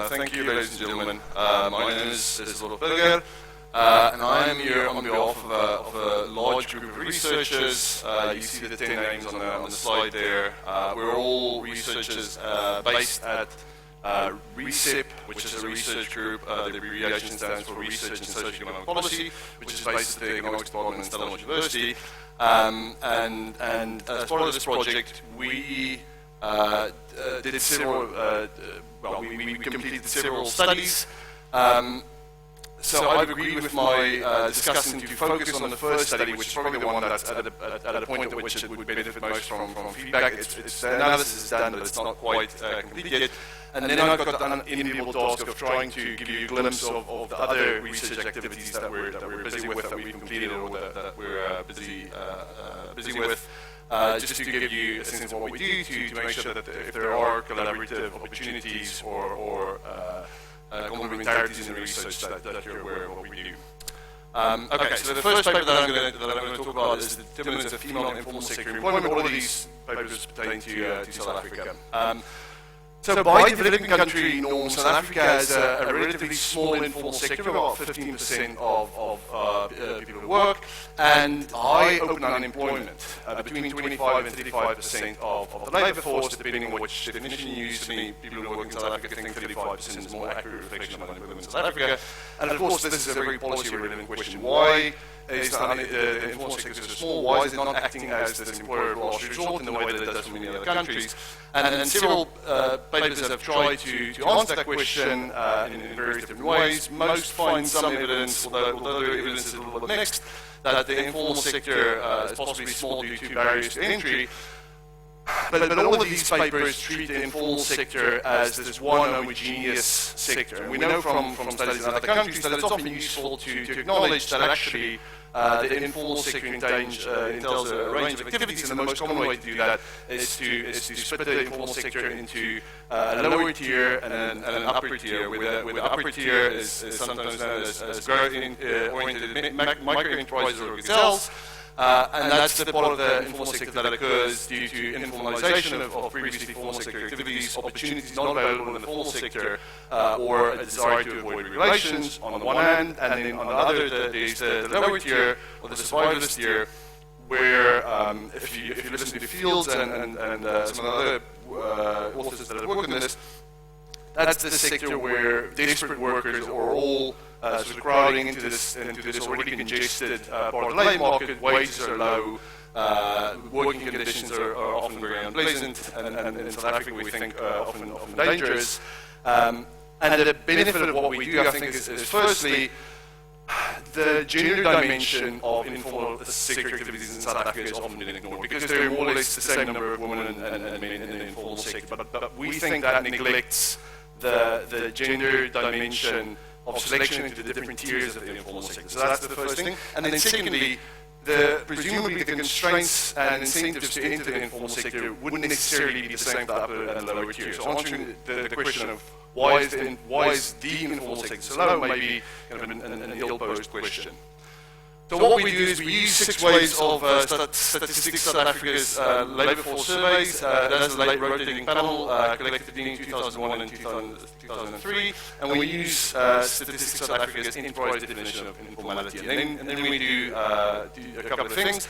Thank you, ladies and gentlemen. My name is Berg, and I am here on behalf of a large group of researchers. You see the 10 names on the slide there. We're all researchers based at RECEP, which is a research group. The abbreviation stands for Research in Socio-Economic Policy, which is based at the Economics Department in Stellenbosch University. And as part of this project, we did several, we completed several studies. So I agree with my discussant to focus on the first study, which is probably the one that's at a point at which it would benefit most from feedback. The analysis is done, but it's not quite complete yet. And then I've got the enviable task of trying to give you a glimpse of the other research activities that we're busy with, that we've completed, or that we're busy with. Just to give you a sense of what we do, to make sure that if there are collaborative opportunities or complementarities in the research that you're aware of what we do. Okay, so the first paper that I'm going to talk about is the determinants of female informal sector employment. All of these papers pertain to South Africa. So by developing country norms, South Africa has a relatively small informal sector, about 15% of people who work, and high open unemployment, between 25 and 35% of the labour force, depending on which definition you use. For me, people who work in South Africa think 35% is a more accurate reflection of unemployment in South Africa. And of course, this is a very policy-relevant question. Why is the informal sector so small? Why is it not acting as this employer of last resort in the way that it does in many other countries? And several papers have tried to answer that question in various different ways. Most find some evidence, although the evidence is a little bit mixed, that the informal sector is possibly small due to barriers to entry. But all of these papers treat the informal sector as this one homogeneous sector. And we know from studies in other countries that it's often useful to acknowledge that actually the informal sector entails a range of activities, and the most common way to do that is to split the informal sector into a lower tier and an upper tier, where the upper tier is sometimes known as growth-oriented micro-enterprises or gazelles. And that's the part of the informal sector that occurs due to informalization of previously formal sector activities, opportunities not available in the formal sector, or a desire to avoid regulations on the one hand, and then on the other, there's the lower tier, or the survivalist tier, where if you listen to the fields and some of the other authors that have worked on this, that's the sector where desperate workers are all sort of crowding into this already congested part of the labour market. Wages are low, working conditions are often very unpleasant, and in South Africa we think often dangerous. And the benefit of what we do, I think, is firstly, the gender dimension of informal sector activities in South Africa is often been ignored because there are more or less the same number of women and men in the informal sector. But we think that neglects the gender dimension of selection into the different tiers of the informal sector. So that's the first thing. And then secondly, presumably the constraints and incentives to enter the informal sector wouldn't necessarily be the same for the upper and lower tiers. So answering the question of why is the informal sector so low may be kind of an ill-posed question. So what we do is we use 6 ways of statistics South Africa's labour force surveys. That's a late rotating panel collected between 2001 and 2003, and we use statistics South Africa's enterprise definition of informality. And then we do a couple of things.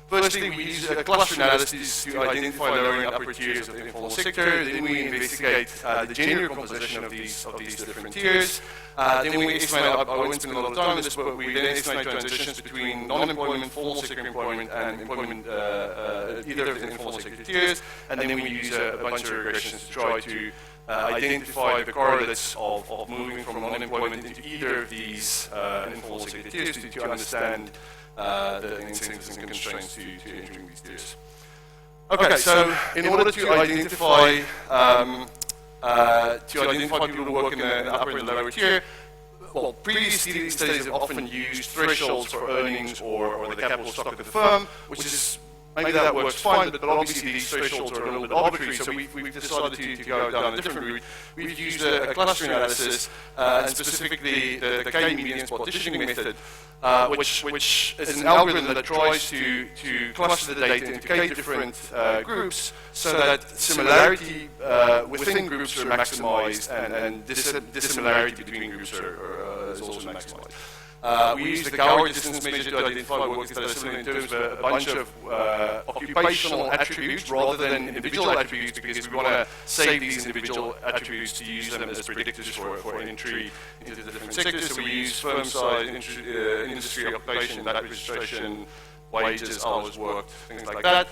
Firstly, we use a cluster analysis to identify lower and upper tiers of the informal sector. Then we investigate the gender composition of these different tiers. Then we estimate, I won't spend a lot of time on this, but we then estimate transitions between non-employment, formal sector employment, and employment either of the informal sector tiers. And then we use a bunch of regressions to try to identify the correlates of moving from non-employment into either of these informal sector tiers to understand the incentives and constraints to entering these tiers. Okay, so in order to identify people who work in the upper and the lower tier, well, previous studies have often used thresholds for earnings or the capital stock of the firm, which is maybe that works fine, but obviously these thresholds are a little bit arbitrary, so we've decided to go down a different route. We've used a cluster analysis, and specifically the K median spot partitioning method, which is an algorithm that tries to cluster the data into K different groups so that similarity within groups are maximized and dissimilarity between groups is also maximized. We use the GrOW distance measure to identify workers that are similar in terms of a bunch of occupational attributes rather than individual attributes, because we want to save these individual attributes to use them as predictors for entry into the different sectors. So we use firm size, industry, occupation, that registration, wages, hours worked, things like that.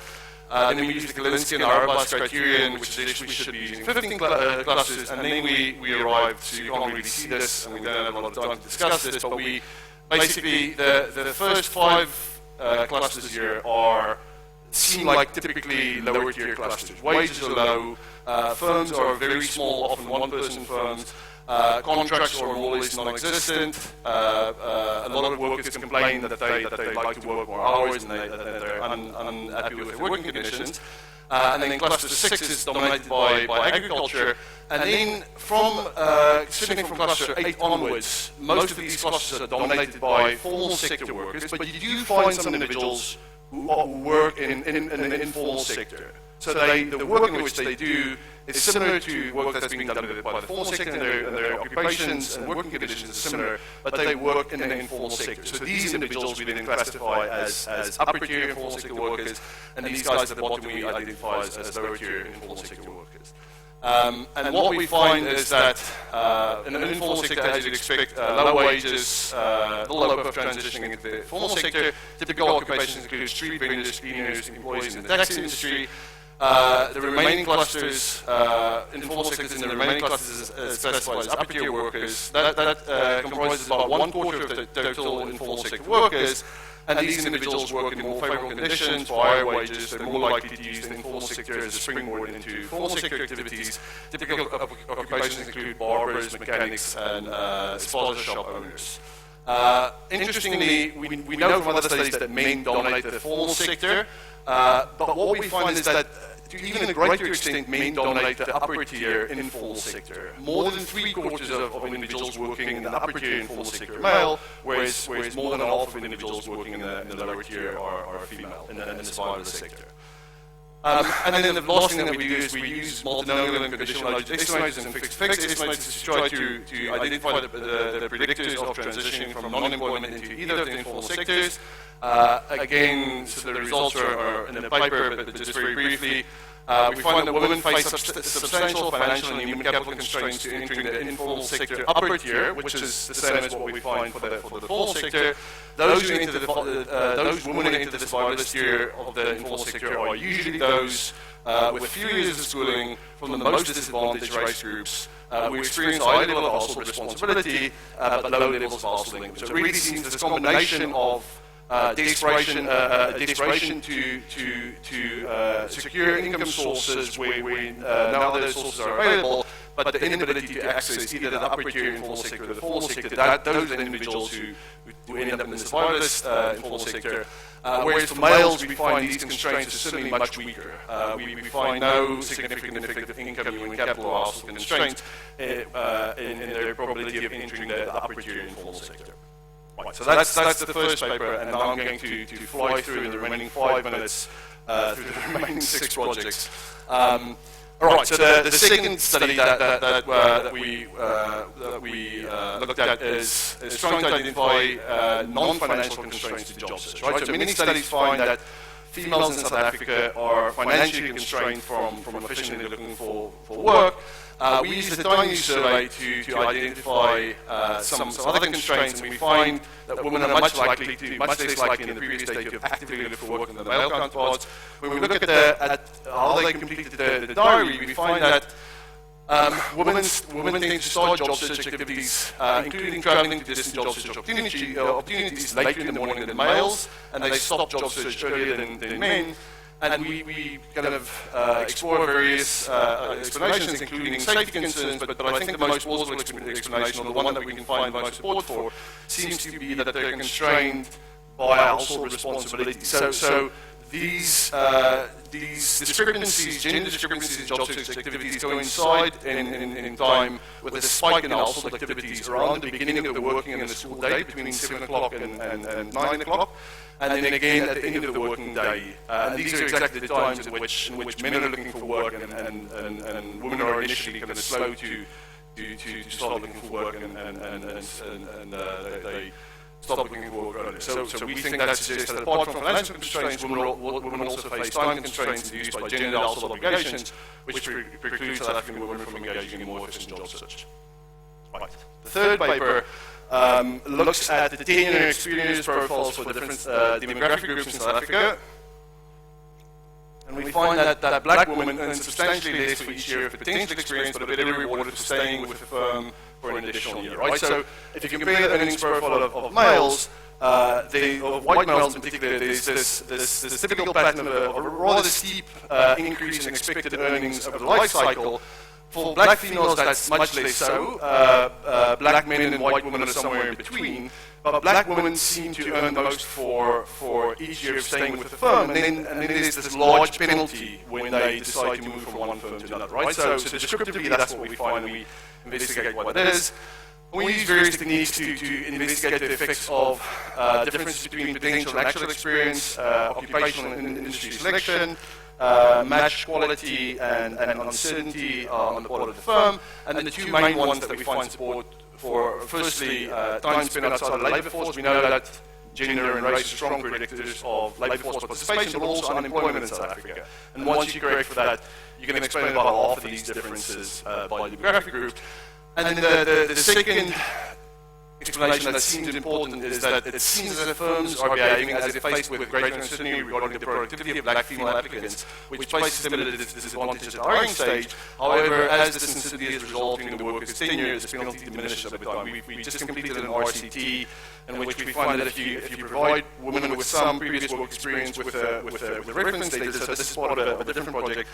Then we use the Klasen and Servaas criterion, which is we should be using 15 clusters, and then we arrive to, you can't really see this, and we don't have a lot of time to discuss this, but we basically, the first 5 clusters here seem like typically lower tier clusters. Wages are low, firms are very small, often one-person firms, contracts are more or less non-existent. A lot of workers complain that they like to work more hours and that they're unhappy with their working conditions. And then cluster 6 is dominated by agriculture. And then starting from cluster 8 onwards, most of these clusters are dominated by formal sector workers, but you do find some individuals who work in the informal sector. So the work in which they do is similar to work that's being done by the formal sector, and their occupations and working conditions are similar, but they work in the informal sector. So these individuals we then classify as upper tier informal sector workers, and these guys at the bottom we identify as lower tier informal sector workers. And what we find is that in an informal sector, as you'd expect, low wages, little hope of transitioning into the formal sector. Typical occupations include street vendors, cleaners, employees in the taxi industry. The remaining clusters, informal sectors in the remaining clusters is classified as upper tier workers. That comprises about 1/4 of the total informal sector workers. And these individuals work in more favorable conditions, for higher wages. They're more likely to use the informal sector as a springboard into formal sector activities. Typical occupations include barbers, mechanics, and spa shop owners. Interestingly, we know from other studies that men dominate the formal sector, but what we find is that to even a greater extent, men dominate the upper tier informal sector. More than 3/4 of individuals working in the upper tier informal sector are male, whereas more than half of individuals working in the lower tier are female in the survival sector. And then the last thing that we do is we use multinomial and conditional estimates and fixed estimates to try to identify the predictors of transitioning from non-employment into either of the informal sectors. Again, so the results are in the paper, but just very briefly, we find that women face substantial financial and human capital constraints to entering the informal sector upper tier, which is the same as what we find for the formal sector. Those women who enter the survivalist tier of the informal sector are usually those with few years of schooling from the most disadvantaged race groups who experience a high level of household responsibility but low levels of household income. So it really seems this combination of desperation to secure income sources where now those sources are available, but the inability to access either the upper tier informal sector or the formal sector, those are individuals who end up in the survivalist informal sector. Whereas for males, we find these constraints are certainly much weaker. We find no significant effect of income, human capital, or household constraints in their probability of entering the upper tier informal sector. Right, so that's the first paper, and now I'm going to fly through in the remaining 5 minutes through the remaining 6 projects. All right, so the second study that we looked at is trying to identify non-financial constraints to job search. Right, so many studies find that females in South Africa are financially constrained from efficiently looking for work. We used a tiny survey to identify some other constraints, and we find that women are much less likely in the previous stage of actively looking for work than the male counterparts. When we look at how they completed the diary, we find that women tend to start job search activities, including traveling to distant job search opportunities later in the morning than males, and they stop job search earlier than men. And we kind of explore various explanations, including safety concerns, but I think the most plausible explanation, or the one that we can find most support for, seems to be that they're constrained by household responsibility. So these discrepancies, gender discrepancies in job search activities coincide in time with a spike in household activities around the beginning of the working and the school day, between 7 o'clock and 9 o'clock. And then again at the end of the working day. And these are exactly the times in which men are looking for work and women are initially kind of slow to start looking for work and they stop looking for work earlier. So we think that suggests that apart from financial constraints, women also face time constraints induced by gender and household obligations, which precludes South African women from engaging in more efficient job search. Right. The third paper looks at the 10-year experience profiles for different demographic groups in South Africa. And we find that black women earn substantially less for each year of potential experience, but are better rewarded for staying with the firm for an additional year. Right? So if you compare the earnings profile of males, of white males in particular, there's this typical pattern of a rather steep increase in expected earnings over the life cycle. For black females, that's much less so. Black men and white women are somewhere in between. But black women seem to earn the most for each year of staying with the firm. And then there's this large penalty when they decide to move from one firm to another. Right? So descriptively, that's what we find when we investigate what that is. We use various techniques to investigate the effects of differences between potential and actual experience, occupational and industry selection, match quality and uncertainty on the part of the firm, and the two main ones that we find support for, firstly, time spent outside of the labour force. We know that gender and race are strong predictors of labour force participation, but also unemployment in South Africa. And once you correct for that, you can explain about half of these differences by demographic group. And then the second explanation that seems important is that it seems as if firms are behaving as if faced with greater uncertainty regarding the productivity of black female applicants, which places them at a disadvantage at the hiring stage. However, as this uncertainty is resulting in the worker's tenure, this penalty diminishes over time. We just completed an RCT in which we find that if you provide women with some previous work experience with a reference data, so this is part of a different project,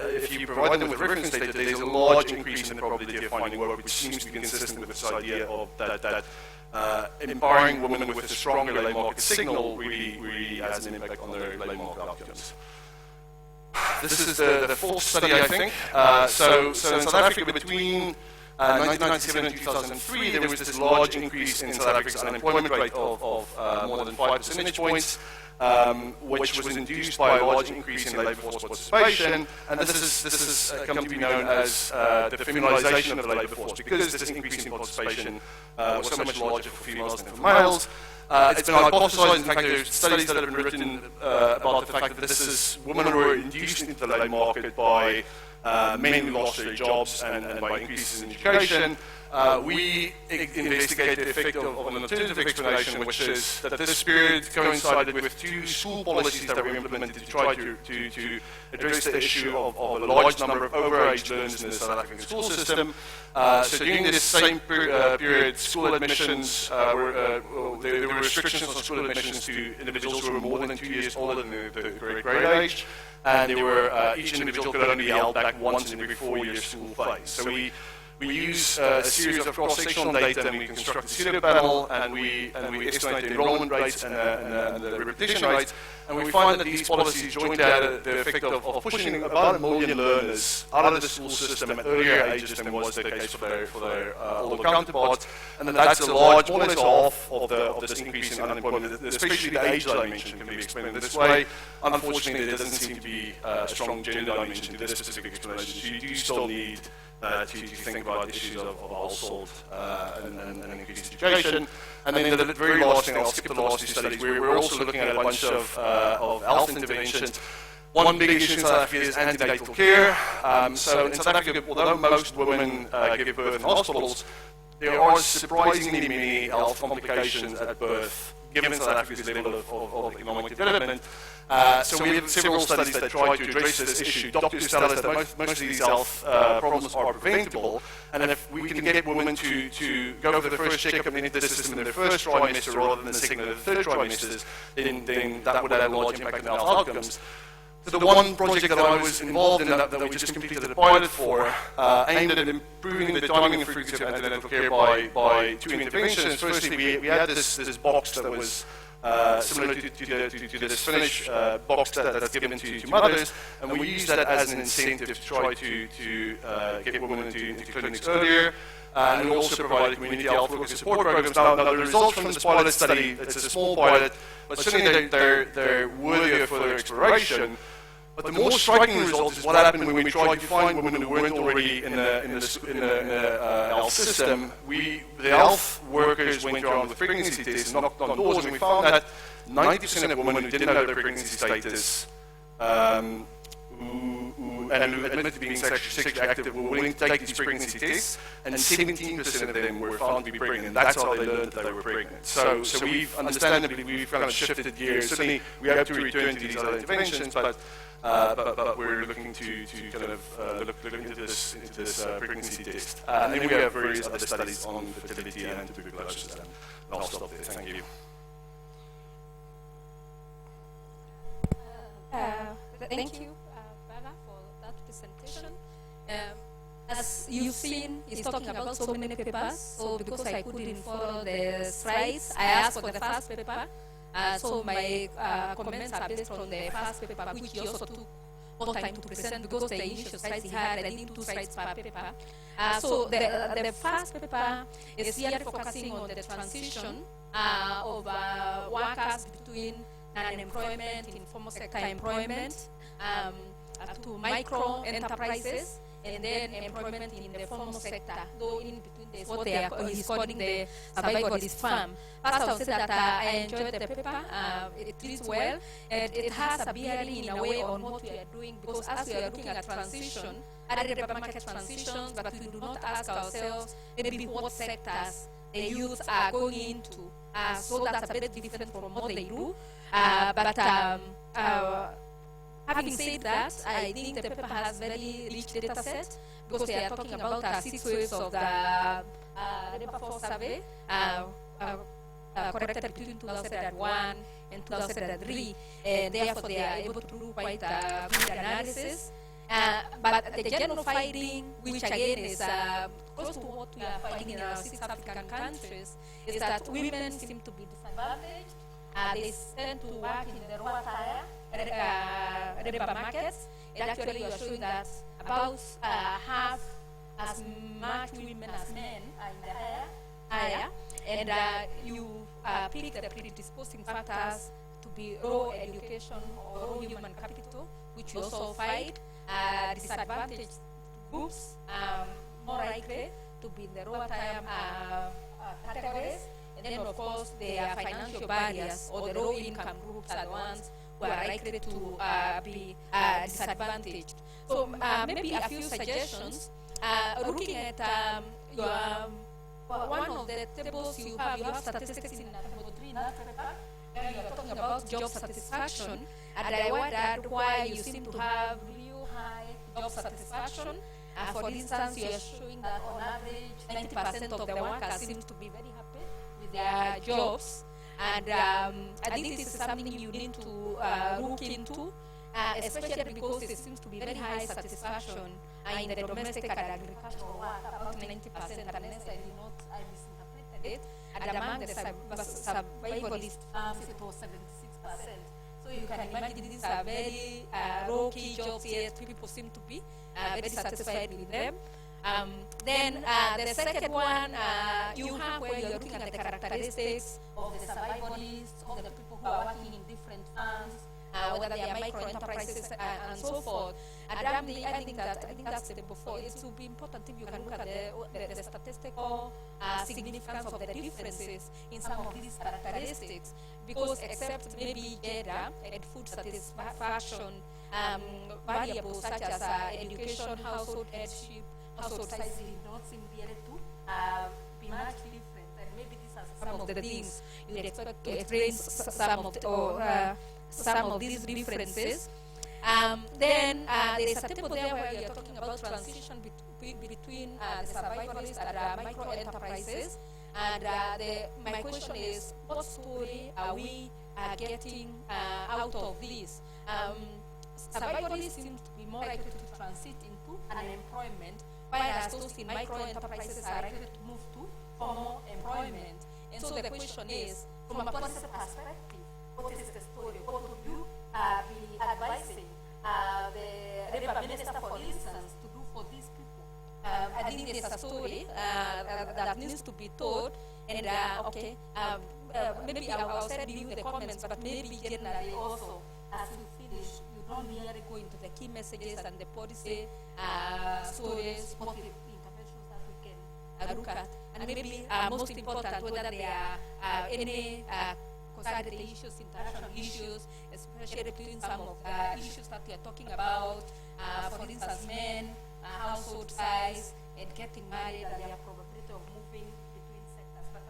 if you provide them with reference data, there's a large increase in the probability of finding work, which seems to be consistent with this idea of that empowering women with a stronger labour market signal really has an impact on their labour market outcomes. This is the fourth study, I think. So in South Africa, between 1997 and 2003, there was this large increase in South Africa's unemployment rate of more than 5 percentage points, which was induced by a large increase in labour force participation. And this has come to be known as the feminization of the labour force, because this increase in participation was so much larger for females than for males. It's been hypothesized, in fact, there's studies that have been written about the fact that this is women who were induced into the labour market by men who lost their jobs and by increases in education. We investigate the effect of an alternative explanation, which is that this period coincided with 2 school policies that were implemented to try to address the issue of a large number of overage learners in the South African school system. So during this same period, school admissions there were restrictions on school admissions to individuals who were more than 2 years older than the grade age, and they were each individual could only be held back once in every 4-year school phase. So we use a series of cross-sectional data, and we construct a pseudo panel, and we estimate the enrollment rates and the repetition rates, and we find that these policies jointly had the effect of pushing about 1 million learners out of the school system at earlier ages than was the case for their older counterparts, and that's a large, more or less half of this increase in unemployment, especially the age dimension can be explained this way. Unfortunately, there doesn't seem to be a strong gender dimension to this specific explanation, so you do still need to think about issues of household and increased education. And then the very last thing, I'll skip the last 2 studies, we're also looking at a bunch of health interventions. One big issue in South Africa is antenatal care. So in South Africa, although most women give birth in hospitals, there are surprisingly many health complications at birth, given South Africa's level of economic development. So we have several studies that try to address this issue. Doctors tell us that most of these health problems are preventable, and if we can get women to go for the first checkup into the system in their first trimester rather than the second or the third trimesters, then that would have a large impact on health outcomes. So the one project that I was involved in that we just completed a pilot for aimed at improving the timing and frequency of antenatal care by 2 interventions. Firstly, we had this box that was similar to this Finnish box that's given to mothers, and we used that as an incentive to try to get women into clinics earlier. And we also provided community health worker support programs. Now the results from this pilot study, it's a small pilot, but certainly they're worthy of further exploration. But the more striking result is what happened when we tried to find women who weren't already in the health system. The health workers went around with pregnancy tests and knocked on doors, and we found that 90% of women who didn't know their pregnancy status who admitted to being sexually active were willing to take these pregnancy tests, and 17% of them were found to be pregnant, and that's how they learned that they were pregnant. So we've kind of shifted gears. Certainly, we hope to return to these other interventions, but we're looking to kind of look into this pregnancy test. And then we have various other studies on fertility and tuberculosis, and I'll stop there. Thank you. Thank you, Bala, for that presentation. As you've seen, he's talking about so many papers, so because I couldn't follow the slides, I asked for the first paper. So my comments are based on the first paper, which he also took more time to present because the initial slides he had, I think 2 slides per paper. So the first paper is here focusing on the transition of workers between non-employment, informal sector employment, to micro enterprises, and then employment in the formal sector, though in between there's what he's calling the survival of this farm. First, I'll say that I enjoyed the paper. It reads well, and it has a bearing in a way on what we are doing, because as we are looking at transition, other labor market transitions, but we do not ask ourselves maybe what sectors the youth are going into. So that's a bit different from what they do. Having said that, I think the paper has very rich data set, because they are talking about 6 waves of the labor force survey corrected between 2001 and 2003, and therefore they are able to do quite a good analysis. But the general finding, which again is close to what we are finding in our 6 African countries, is that women seem to be disadvantaged. They tend to work in the lower tier labor markets, And actually, you are showing that about half as much women as men are in the higher, and you pick the predisposing factors to be raw education or raw human capital, which you also find disadvantaged groups more likely to be in the raw time categories. And then, of course, there are financial barriers, or the low income groups are the ones who are likely to be disadvantaged. So maybe a few suggestions. Looking at your one of the tables you have statistics in table 3 in that paper, and you are talking about job satisfaction, and I wondered why you seem to have real high job satisfaction. For instance, you are showing that on average 90% of the workers seem to be very happy with their jobs, and I think this is something you need to look into, especially because it seems to be very high satisfaction in the domestic and agricultural work, about 90%, unless I misinterpreted it, and among the survivalist farms it was 76%. So you can imagine these are very low key jobs, yet people seem to be very satisfied with them. Then the second one, you have where you're looking at the characteristics of the survivalists, of the people who are working in different farms, whether they are micro enterprises and so forth. And I think that's the before. It will be important if you can look at the statistical significance of the differences in some of these characteristics, because except maybe gender and food satisfaction, variables such as education, household headship, household size don't seem really to be much different, and maybe these are some of the things you would expect to explain some of these differences. Then there is a table there where you are talking about transition between the survivalists and micro enterprises. And my question is, what story are we getting out of this? Survivalists seem to be more likely to transit into unemployment, whereas those in micro enterprises are likely to move to formal employment. And so the question is, from a policy perspective, what is the story? What would you be advising the Labour Minister, for instance, to do for these people? I think there's a story that needs to be told, and maybe I'll send you the comments, but maybe generally also, as you finish, you don't really go into the key messages and the policy stories, what the interventions that we can look at, and maybe most important, whether there are any causality issues, international issues, especially between some of the issues that we are talking about, for instance, men, household size, and getting married, and their probability of moving between sectors. But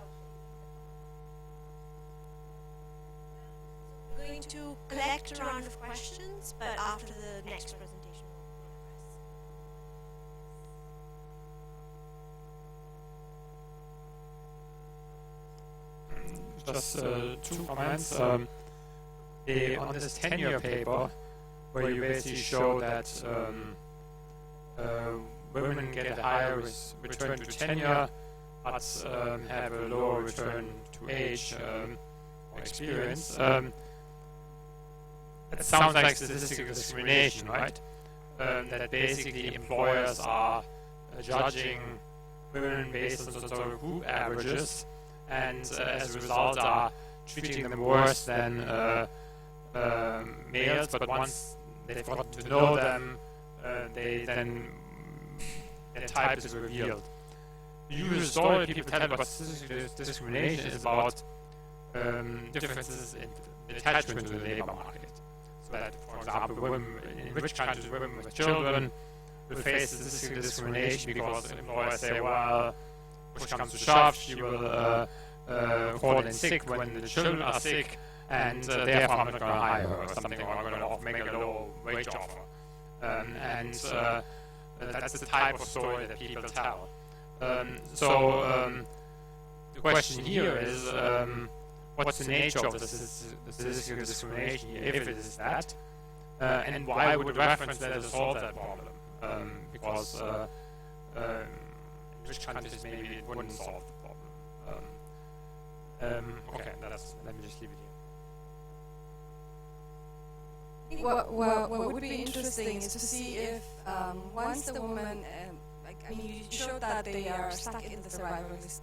we're going to collect a round of questions, but after the next presentation. Just two comments. On this tenure paper, where you basically show that women get a higher return to tenure, but have a lower return to age or experience. It sounds like statistical discrimination, right? That basically employers are judging women based on sort of group averages, and as a result are treating them worse than males, but once they've gotten to know them, their type is revealed. The usual story people tell about statistical discrimination is about differences in the attachment to the labor market. So that, for example, women in rich countries, women with children will face statistical discrimination because employers say, well, push comes to shove, she will call in sick when the children are sick, and therefore I'm not going to hire her or something, or I'm going to make a low wage offer. That's the type of story that people tell. The question here is, what's the nature of the statistical discrimination here, if it is that, and why would a reference letter solve that problem? Because in rich countries maybe it wouldn't solve the problem. Okay, let me just leave it What would be interesting is to see if once the woman, you showed that they are stuck in the survivalist,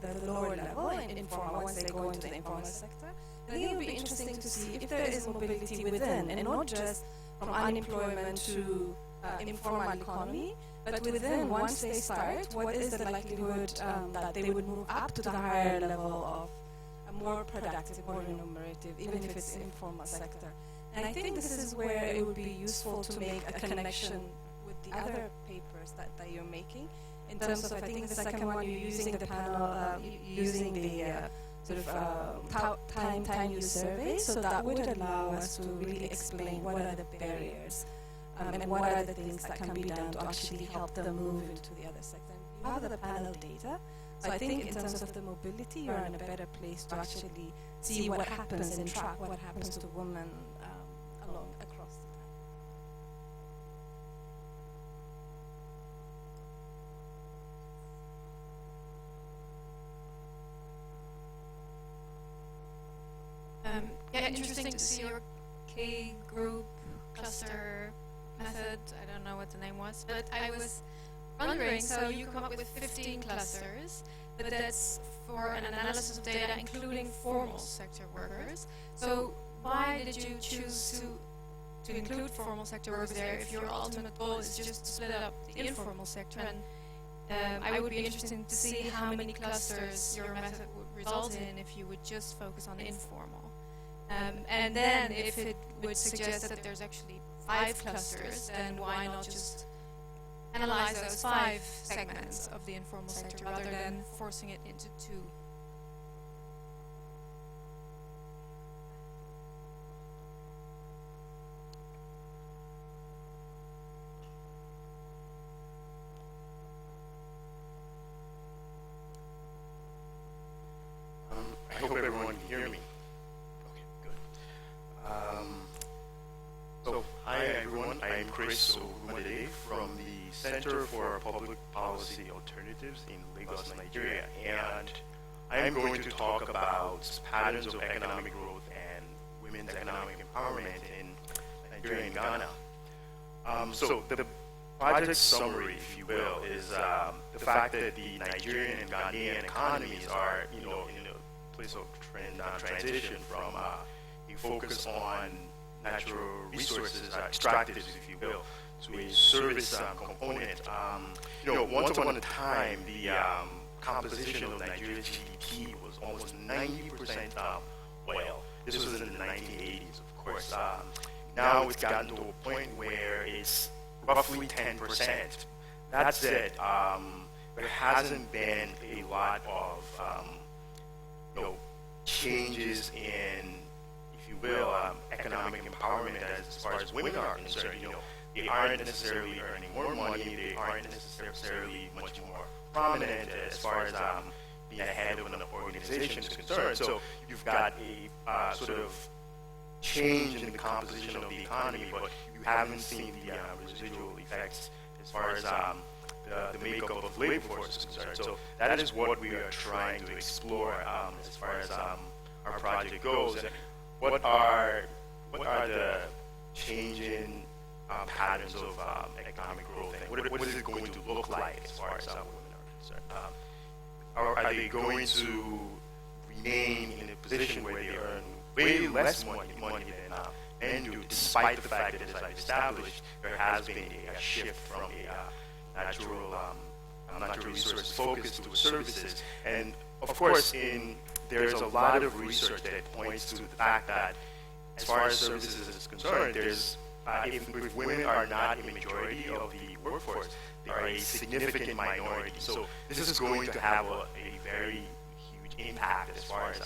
the lower level, in informal, once they go into the informal sector. I think it would be interesting to see if there is mobility within, and not just from unemployment to informal economy, but within, once they start, what is the likelihood that they would move up to the higher level of a more productive, more remunerative, even if it's informal sector. And I think this is where it would be useful to make a connection with the other papers that you're making, in terms of, I think the second one, you're using the panel, using the sort of time use survey, so that would allow us to really explain what are the barriers and what are the things that can be done to actually help them move into the other sector. You have the panel data, so I think in terms of the mobility, you're in a better place to actually see what happens and track what happens to women across the time. Yeah, interesting to see your K group cluster method. I don't know what the name was, but I was wondering, so you come up with 15 clusters, but that's for an analysis of data including formal sector workers. So why did you choose to include formal sector workers there if your ultimate goal is just to split up the informal sector? And I would be interested to see how many clusters your method would result in if you would just focus on informal. And then if it would suggest that there's actually 5 clusters, then why not just analyze those 5 segments of the informal sector rather than forcing it into 2? I hope everyone can hear me. Okay, good. So, hi everyone, I am Chris Ogunmodede from the Center for Public Policy Alternatives in Lagos, Nigeria, and I am going to talk about patterns of economic growth and women's economic empowerment in Nigeria and Ghana. So the project summary, if you will, is the fact that the Nigerian and Ghanaian economies are, in a place of transition from a focus on natural resources, extractives, if you will, to a service component. Once upon a time, the composition of Nigeria's GDP was almost 90% oil. This was in the 1980s, of course. Now it's gotten to a point where it's roughly 10%. That said, there hasn't been a lot of changes in, if you will, economic empowerment as far as women are concerned. They aren't necessarily earning more money. They aren't necessarily much more prominent as far as being ahead of an organization is concerned. So you've got a sort of change in the composition of the economy, but you haven't seen the residual effects as far as the makeup of the labor force is concerned. So that is what we are trying to explore as far as our project goes. What are the changing patterns of economic growth, and what is it going to look like as far as women are concerned? Are they going to remain in a position where they earn way less money than men do, despite the fact that, as I've established, there has been a shift from a natural resource focus to services? And of course, there's a lot of research that points to the fact that, as far as services is concerned, there's if women are not a majority of the workforce, they are a significant minority. So this is going to have a very huge impact as far as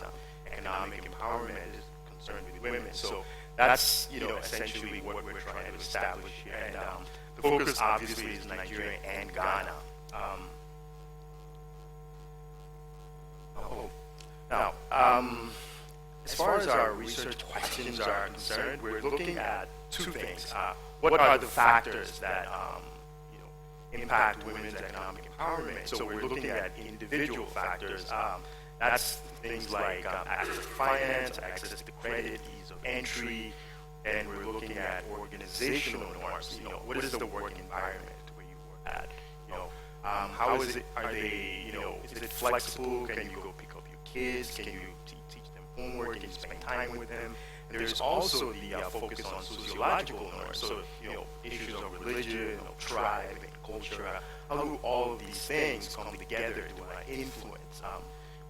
economic empowerment is concerned with women. So that's essentially what we're trying to establish here. And the focus obviously is Nigeria and Ghana. Now, as far as our research questions are concerned, we're looking at 2 things. What are the factors that impact women's economic empowerment? So we're looking at individual factors. That's things like access to finance, access to credit, ease of entry, and we're looking at organizational norms. You know, what is the work environment where you work at? You know, how is it? Are they? You know, is it flexible? Can you go pick up your kids? Can you teach them homework? Can you spend time with them? And there's also the focus on sociological norms. So, you know, issues of religion, you know, tribe, and culture. How do all of these things come together to influence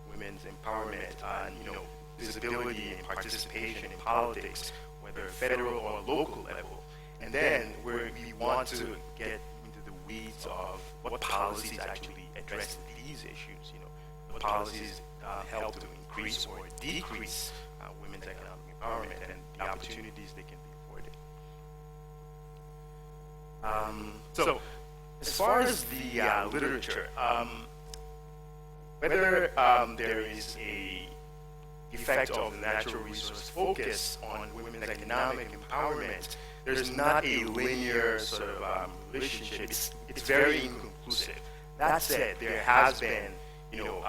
women's empowerment and, you know, visibility and participation in politics, whether federal or local level? And then we want to get into the weeds of what policies actually address these issues. You know, what policies help to increase or decrease women's economic empowerment and the opportunities they can be afforded. So, as far as the literature, whether there is a effect of natural resource focus on women's economic empowerment, there's not a linear sort of relationship. It's very inconclusive. That said, there has been, you know,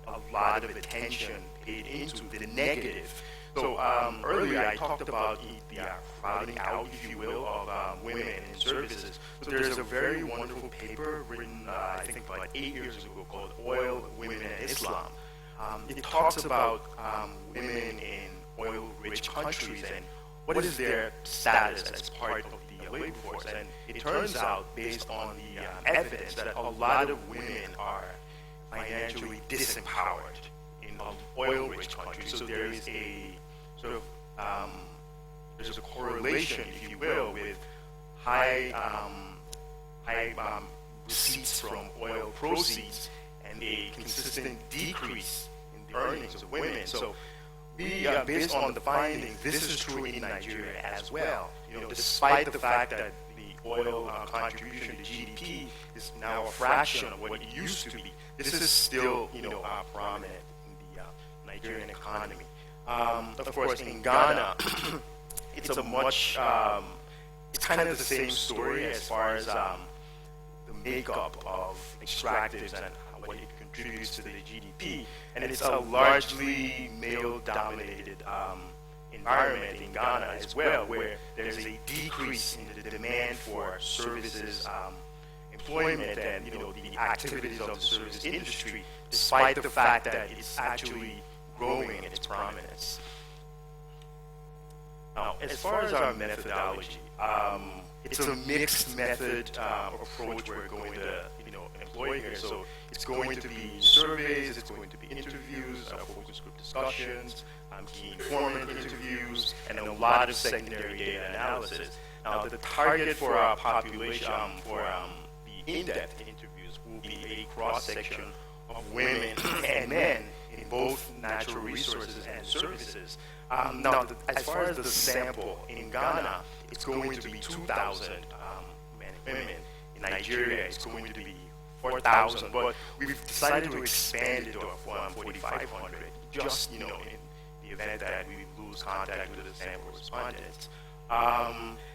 a lot of attention paid into the negative. So earlier I talked about the crowding out, if you will, of women in services. So there's a very wonderful paper written, I think about 8 years ago, called Oil, Women, and Islam. It talks about women in oil-rich countries and what is their status as part of the labor force. And it turns out, based on the evidence, that a lot of women are financially disempowered in oil-rich countries. So there is a sort of there's a correlation, if you will, with high receipts from oil proceeds and a consistent decrease in the earnings of women. So we, based on the findings, this is true in Nigeria as well. You know, despite the fact that the oil contribution to GDP is now a fraction of what it used to be, this is still, you know, prominent in the Nigerian economy. Of course, in Ghana, it's a much, it's kind of the same story as far as the makeup of extractives and what it contributes to the GDP. And it's a largely male-dominated environment in Ghana as well, where there's a decrease in the demand for services, employment, and, you know, the activities of the service industry, despite the fact that it's actually growing in its prominence. Now, as far as our methodology, it's a mixed method approach we're going to, you know, employ here. So it's going to be surveys, it's going to be interviews, focus group discussions, key informant interviews, and a lot of secondary data analysis. Now, the target for our population, for the in-depth interviews, will be a cross-section of women and men in both natural resources and services. Now, as far as the sample in Ghana, it's going to be 2,000 men and women. In Nigeria, it's going to be 4,000, but we've decided to expand it to 4,500, just, you know, in the event that we lose contact with the sample respondents.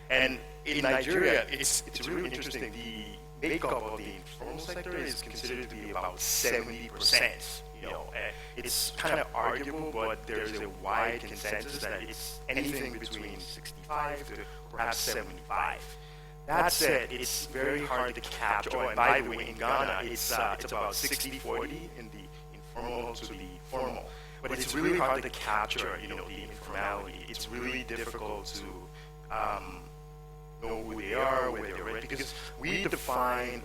And in Nigeria, it's really interesting. The makeup of the informal sector is considered to be about 70%. You know, it's kind of arguable, but there's a wide consensus that it's anything between 65 to perhaps 75. That said, it's very hard to capture. Oh, and by the way, in Ghana, it's about 60-40 in the informal to the formal. But it's really hard to capture, you know, the informality. It's really difficult to know who they are, where they're registered, because we define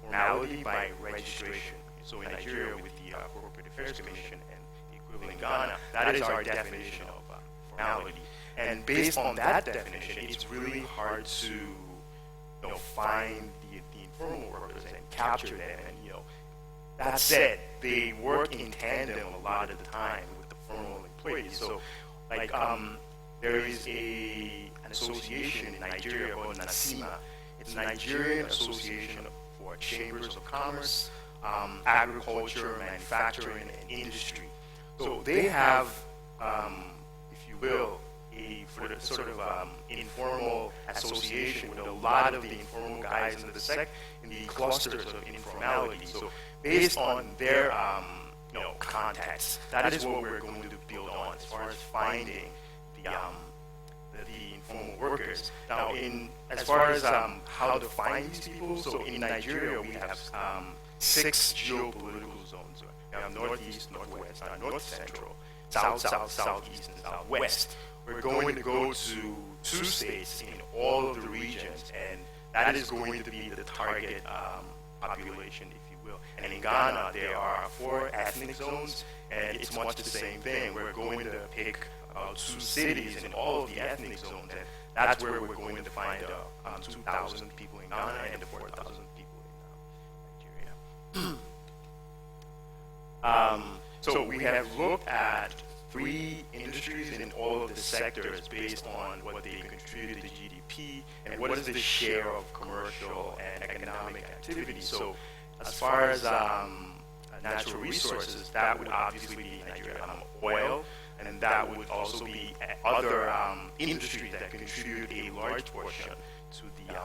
formality by registration. So in Nigeria, with the Corporate Affairs Commission and the equivalent in Ghana, that is our definition of formality. And based on that definition, it's really hard to, you know, find the informal workers and capture them. And, you know, that said, they work in tandem a lot of the time with the formal employees. So, like, there is an association in Nigeria called NASIMA. It's Nigerian Association for Chambers of Commerce, Agriculture, Manufacturing, and Industry. So they have, if you will, a sort of informal association with a lot of the informal guys in the clusters of informality. So based on their you know, contacts, that is what we're going to build on as far as finding the the informal workers. Now, as far as how to find these people, so in Nigeria we have 6 geopolitical zones. We have northeast, northwest, north central, south, southeast, and southwest. We're going to go to 2 states in all of the regions, and that is going to be the target population, if you will. And in Ghana, there are 4 ethnic zones, and it's much the same thing. We're going to pick 2 cities in all of the ethnic zones, and that's where we're going to find 2,000 people in Ghana and 4,000 people in Nigeria. So we have looked at 3 industries in all of the sectors based on what they contribute to GDP and what is the share of commercial and economic activity. So as far as natural resources, that would obviously be Nigeria, oil, and that would also be other industries that contribute a large portion to the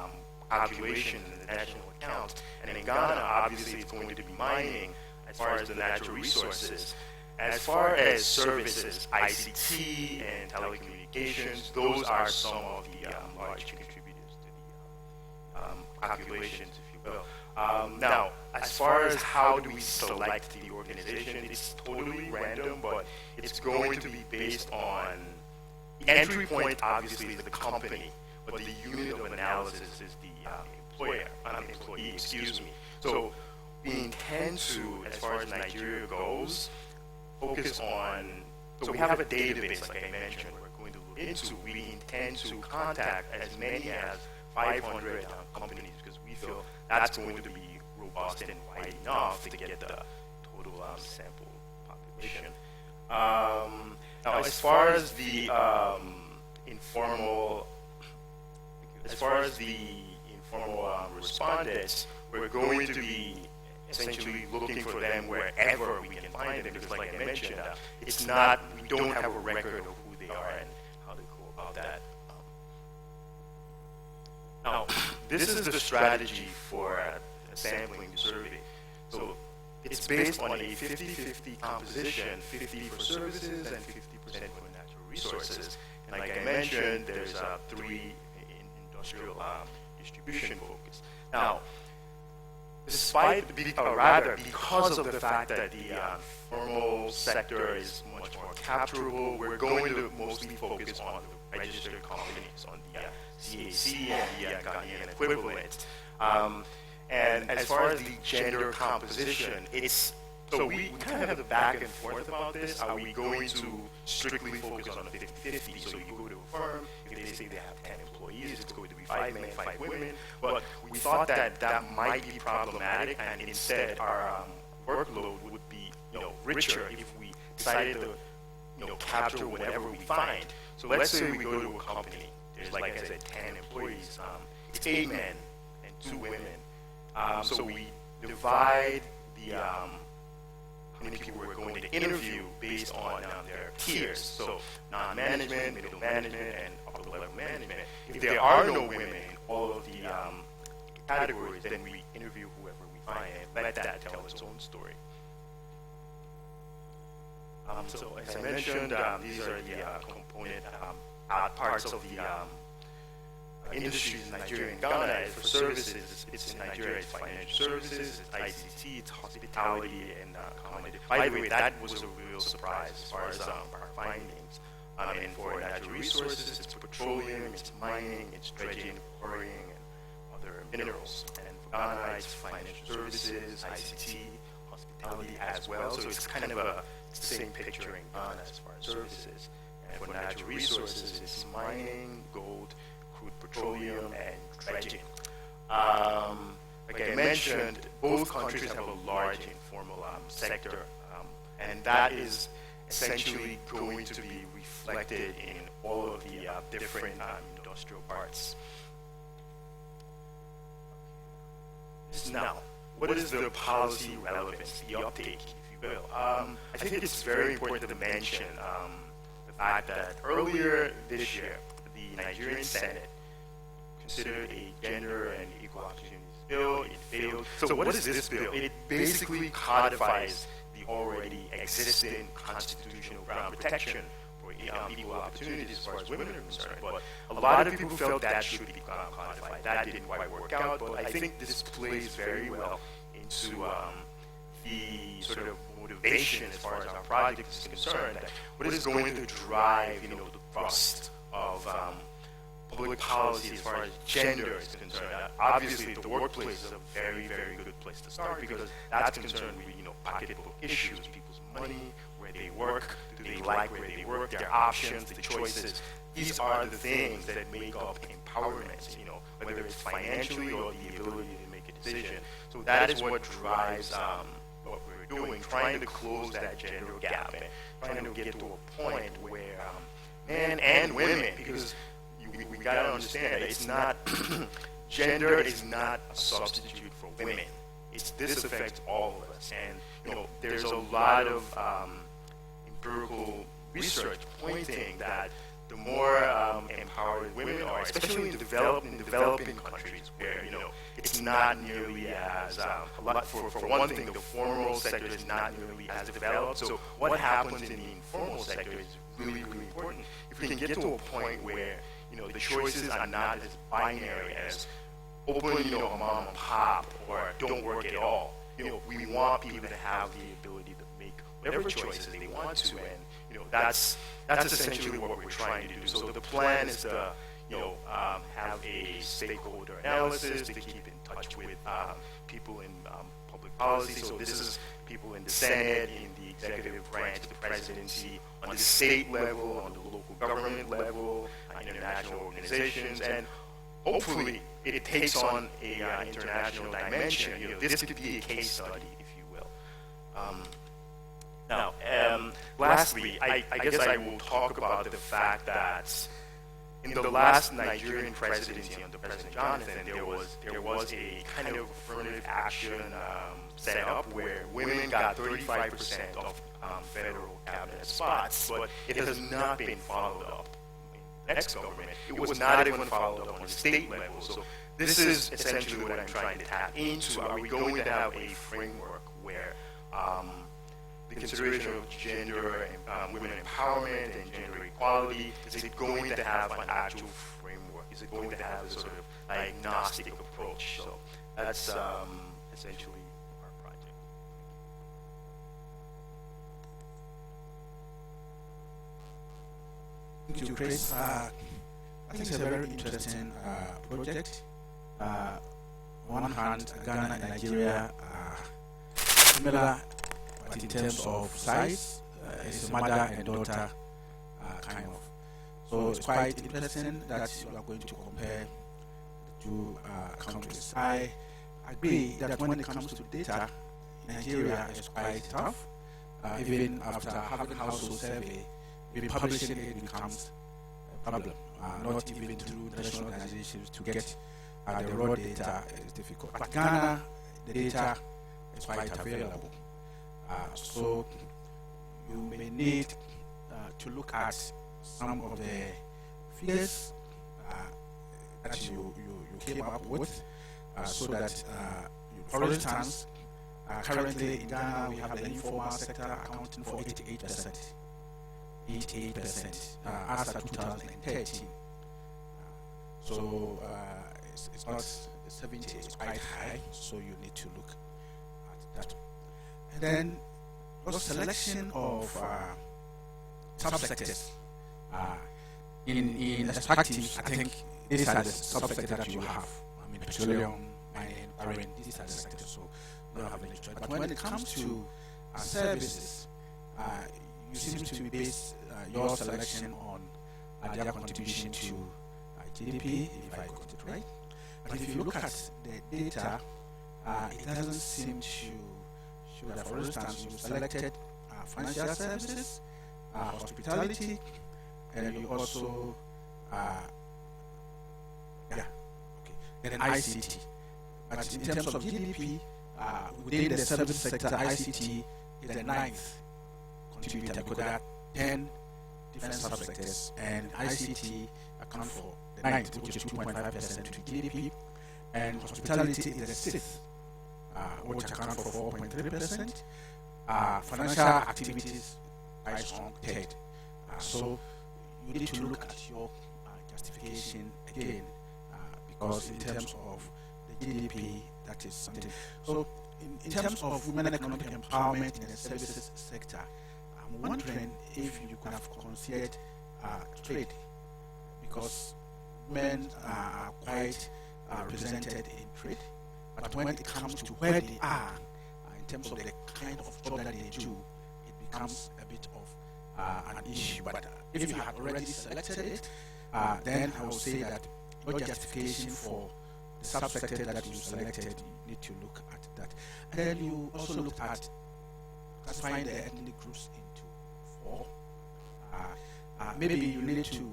population in the national account. And in Ghana, obviously, it's going to be mining as far as the natural resources. As far as services, ICT and telecommunications, those are some of the large contributors to the populations, if you will. Now, as far as how do we select the organization, it's totally random, but it's going to be based on the entry point, obviously, is the company, but the unit of analysis is the employee, excuse me. So we intend to, as far as Nigeria goes, focus on, so we have a database, like I mentioned, we're going to look into. We intend to contact as many as 500 companies, because we feel that's going to be robust and wide enough to get the total sample population. Now, as far as the informal respondents, we're going to be essentially looking for them wherever we can find them, because like I mentioned, it's not, we don't have a record of who they are and how they go about that. Now, this is the strategy for sampling the survey. So it's based on a 50-50 composition, 50 for services and 50% for natural resources. And like I mentioned, there's 3 industrial distribution focus. Now, despite, because of the fact that the formal sector is much more capturable, we're going to mostly focus on the registered companies, on the CAC and the Ghanaian equivalent. And as far as the gender composition, so we kind of have the back and forth about this. Are we going to strictly focus on the 50-50? So you go to a firm, if they say they have 10 employees, it's going to be 5 men, 5 women. But we thought that that might be problematic, and instead our workload would be richer if we decided to capture whatever we find. So let's say we go to a company. There's, like I said, 10 employees. It's 8 men and 2 women. So we divide the how many people we're going to interview based on their tiers. So non-management, middle management, and upper level management. If there are no women in all of the categories, then we interview whoever we find and let that tell its own story. So as I mentioned, these are the component parts of the industries in Nigeria and Ghana. For services, it's in Nigeria, it's financial services, it's ICT, it's hospitality, and commodity. By the way, that was a real surprise as far as our findings. And for natural resources, it's petroleum, it's mining, it's dredging, quarrying, and other minerals. And for Ghana, it's financial services, ICT, hospitality as well. So it's kind of it's the same picture in Ghana as far as services. And for natural resources, it's mining, gold, crude petroleum, and dredging. Like I mentioned, both countries have a large informal sector, and that is essentially going to be reflected in all of the different industrial parts. Now, what is the policy relevance, the uptake, if you will? I think it's very important to mention the fact that earlier this year, the Nigerian Senate considered a gender and equal opportunities bill. It failed. So what is this bill? It basically codifies the already existing constitutional ground protection for equal opportunities as far as women are concerned. But a lot of people felt that should be codified. That didn't quite work out, but I think this plays very well into the sort of motivation as far as our project is concerned. That what is going to drive, the thrust of public policy as far as gender is concerned. Obviously, the workplace is a very, very good place to start because that's concerned with, pocketbook issues, people's money, where they work, do they like where they work, their options, the choices. These are the things that make up empowerment, whether it's financially or the ability to make a decision. So that is what drives what we're doing, trying to close that gender gap and trying to get to a point where men and women, because we got to understand that it's not, gender is not a substitute for women. This affects all of us. And, there's a lot of empirical research pointing that the more empowered women are, especially in developing countries where, it's not nearly as, for one thing, the formal sector is not nearly as developed. So what happens in the informal sector is really, really important. If we can get to a point where, the choices are not as binary as open, a mom and pop, or don't work at all. We want people to have the ability to make whatever choices they want to, and that's essentially what we're trying to do. So the plan is to have a stakeholder analysis to keep in touch with people in public policy. So this is people in the Senate, in the executive branch, the presidency, on the state level, on the local government level, international organizations, and hopefully it takes on a international dimension. This could be a case study, if you will. Now, lastly, I guess I will talk about the fact that in the last Nigerian presidency under President Jonathan, there was a kind of affirmative action set up where women got 35% of federal cabinet spots, but it has not been followed up. Next government, it was not even followed up on the state level. So this is essentially what I'm trying to tap into. Are we going to have a framework where the consideration of gender, women empowerment, and gender equality, is it going to have an actual framework? Is it going to have a sort of agnostic approach? So that's essentially our project. Thank you, Chris. I think it's a very interesting project. On one hand, Ghana and Nigeria are similar, but in terms of size, it's a mother and daughter kind of. So it's quite interesting that you are going to compare the two countries. I agree that when it comes to data, Nigeria is quite tough. Even after having household survey, publishing it becomes a problem. Not even through international organizations to get the raw data is difficult. But Ghana, the data is quite available. So you may need to look at some of the figures that you came up with so that, for instance, currently in Ghana we have the informal sector accounting for 88%. 88% as of 2013. So it's not 70, it's quite high, so you need to look at that. And then also selection of subsectors. In extractive, I think these are the subsectors that you have. I mean, petroleum, mining, quarrying, these are the sectors, so you don't have any choice. But when it comes to services, you seem to base your selection on their contribution to GDP, if I got it right. But if you look at the data, it doesn't seem to show that, for instance, you selected financial services, hospitality, and you also, then ICT. But in terms of GDP, within the service sector, ICT is the 9th contributor because there are 10 different subsectors, and ICT account for the 9th, which is 2.5% to GDP, and hospitality is the 6th, which account for 4.3%. Financial activities, quite strong, 3rd. So you need to look at your justification again, because in terms of the GDP, that is something. So in terms of women economic empowerment in the services sector, I'm wondering if you could have considered trade, because men are quite represented in trade, but when it comes to where they are, in terms of the kind of job that they do, it becomes a bit of an issue. But if you had already selected it, then I would say that your justification for the subsector that you selected, you need to look at that. And then you also looked at classifying the ethnic groups into 4. Maybe you need to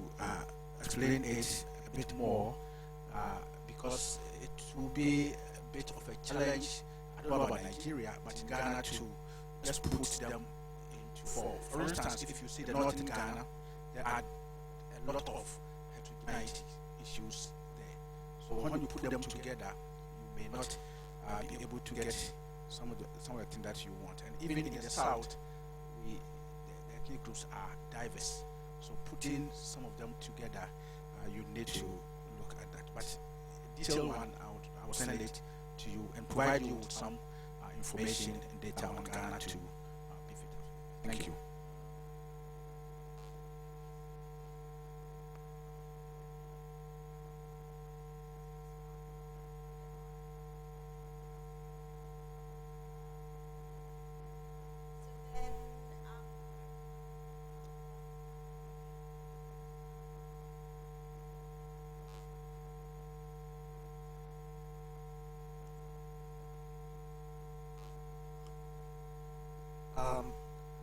explain it a bit more, because it will be a bit of a challenge, I don't know about Nigeria, but in Ghana to just put them into 4. For instance, if you see the northern Ghana, there are a lot of heterogeneity issues there. So when you put them together, you may not be able to get some of the things that you want. And even in the south, the ethnic groups are diverse. So putting some of them together, you need to look at that. But a detailed one, I will send it to you and provide you with some information and data on Ghana to beef it up. Thank you.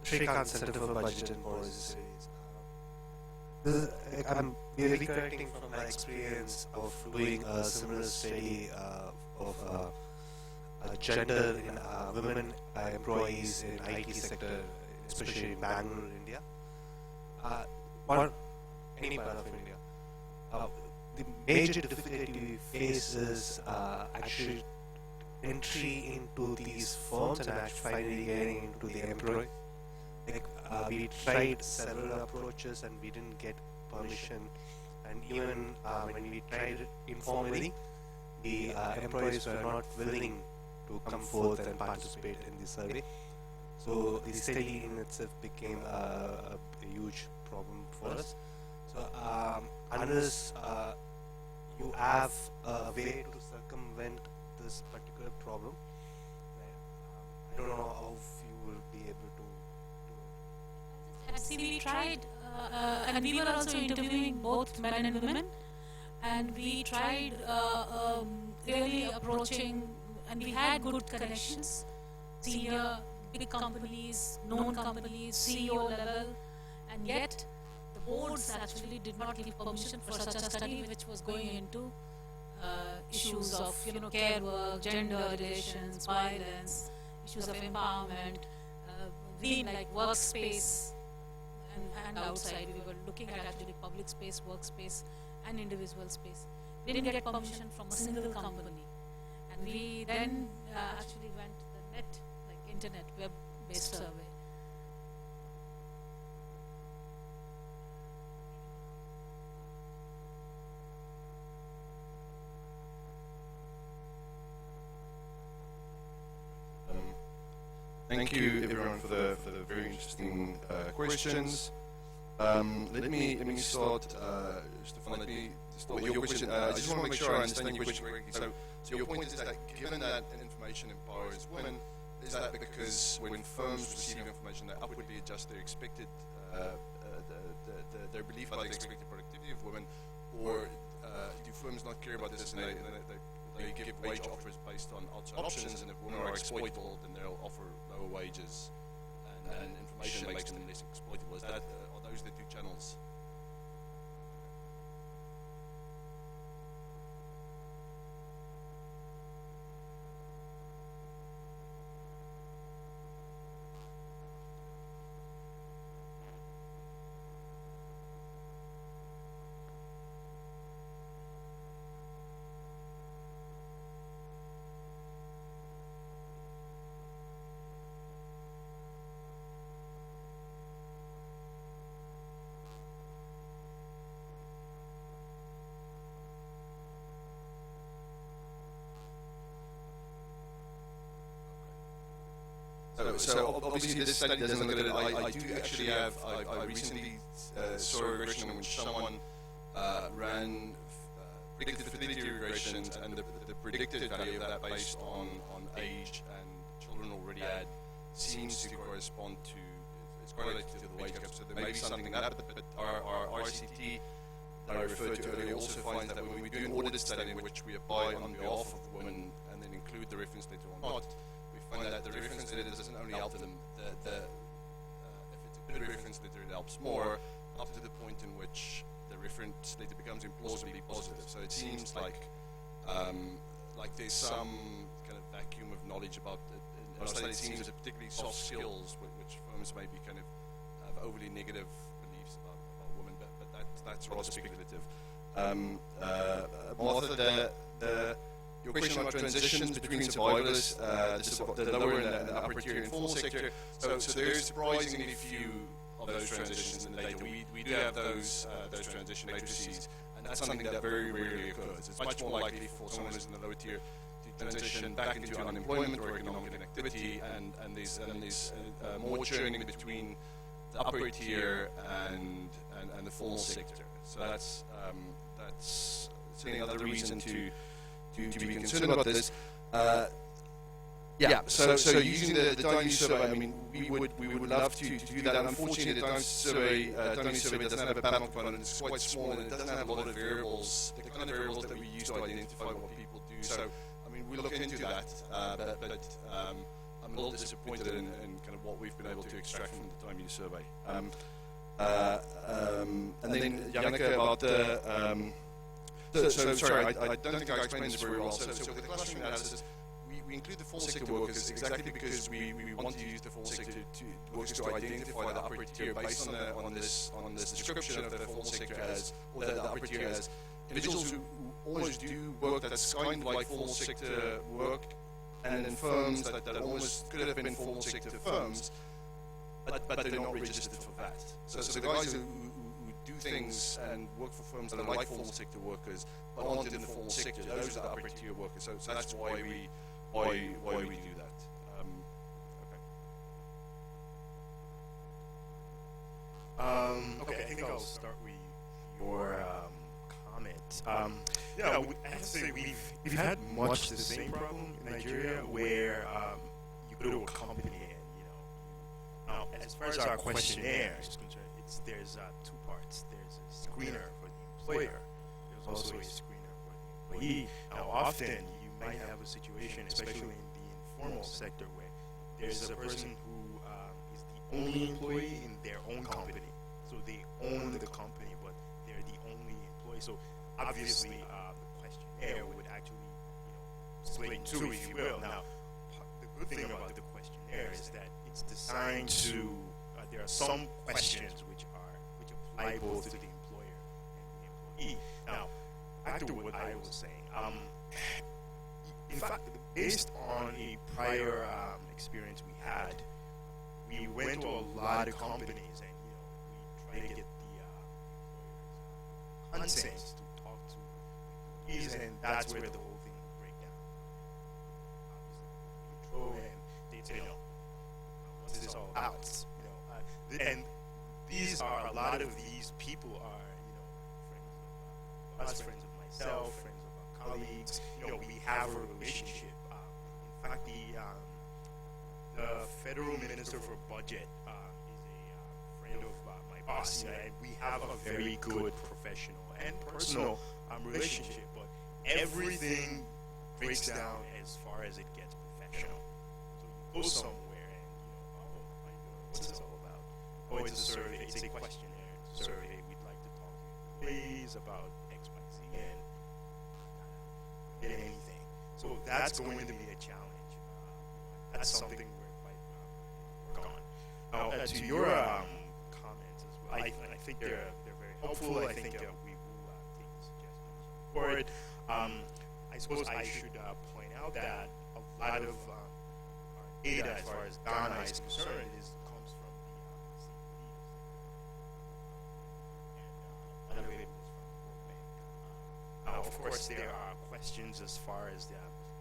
Shrikant, Center for Budget and Policy Studies. I'm merely correcting from my experience of doing a similar study of gender in women employees in IT sector, especially in Bangalore, India. Or any part of India. The major difficulty we face is actually entry into these firms and actually finally getting into the employee. Like we tried several approaches and we didn't get permission, and even when we tried it informally, the employees were not willing to come forth and participate in the survey. So the study in itself became a huge problem for us. So unless you have a way to circumvent this particular problem, I don't know how you will be able to. See, we tried, and we were also interviewing both men and women, and we tried really approaching, and we had good connections, senior, big companies, known companies, CEO level, and yet the boards actually did not give permission for such a study, which was going into issues of care work, gender relations, violence, issues of empowerment, being like workspace. And outside, we were looking at actually public space, workspace, and individual space. We didn't get permission from a single company, and we then actually went to the net, like internet, web-based survey. Thank you, everyone, for the very interesting questions. Let me start, Stephan. Let me start with your question. I just want to make sure I understand your question correctly. So your point is that given that information empowers women, is that because when firms receive information, they upwardly adjust their expected, their belief about the expected productivity of women, or do firms not care about this and they give wage offers based on options, and if women are exploitable, then they'll offer lower wages, and information makes them less exploitable. Is that are those the two channels? so obviously this study doesn't look at it. I do actually have, I recently saw a regression in which someone ran predicted fertility regressions, and the predicted value of that based on age and children already had seems to correspond to, it's correlated to the wage gap. So there may be something in that, but our RCT that I referred to earlier also finds that when we do an audit study in which we apply on behalf of the women and then include the reference letter or not, we find that the reference letter doesn't only help them, if it's a good reference letter, it helps more, up to the point in which the reference letter becomes implausibly positive. So it seems like there's some kind of vacuum of knowledge about it. In our study, it seems that particularly soft skills, which firms may be kind of have overly negative beliefs about women, but that's rather speculative. Martha, your question about transitions between survivors, the lower and the upper tier and formal sector, so there's surprisingly few of those transitions in the data. We do have those transition matrices, and that's something that very rarely occurs. It's much more likely for someone who's in the lower tier to transition back into unemployment or economic inactivity, and there's more churning between the upper tier and the formal sector. So that's certainly another reason to be concerned about this. Yeah, so using the time use survey, I mean, we would love to do that. Unfortunately, the time use survey doesn't have a panel component. It's quite small, and it doesn't have a lot of variables, the kind of variables that we use to identify what people do. So, I mean, we'll look into that, but I'm a little disappointed in kind of what we've been able to extract from the time use survey. And then, Janneke, about the... sorry, I don't think I explained this very well. So with the clustering analysis, we include the formal sector workers exactly because we want to use the formal sector workers to identify the upper tier based on this description of the formal sector as, or the upper tier as, individuals who almost do work that's kind of like formal sector work, and in firms that almost could have been formal sector firms, but they're not registered for that. So the guys who do things and work for firms that are like formal sector workers but aren't in the formal sector, those are the upper tier workers. So that's why we do that. Okay, I think I'll start with your comment. Yeah, I have to say we've had much the same problem in Nigeria where you go to a company and now as far as our questionnaire is concerned, there's two parts. There's a screener for the employer. There's also a screener for the employee. Now, often you might have a situation, especially in the informal sector, where there's a person who is the only employee in their own company. So they own the company, but they're the only employee. So obviously, the questionnaire would actually, split in two, if you will. Now, the good thing about the questionnaire is that it's designed to. There are some questions which apply both to the employer and the employee. Now, back to what I was saying. In fact, based on a prior experience we had, we went to a lot of companies and we tried to get the consent to talk to employees, and that's where the whole thing would break down. Intro, and they'd say, what's this all about? And a lot of these people are, friends of us, friends of myself, friends of our colleagues. We have a relationship. In fact, the Federal Minister for Budget is a friend of my boss. And we have a very good professional and personal relationship, but everything breaks down as far as it gets professional. So you go somewhere and, what's this all about? Oh, it's a survey, it's a questionnaire, it's a survey. We'd like to talk to employees about X, Y, Z, and get anything. So that's going to be a challenge. That's something we're quite work on. Now, to your comments as well, I think they're very helpful. I think we will take the suggestions on board. I suppose I should point out that a lot of our data, as far as Ghana is concerned, comes from of course, there are questions as far as the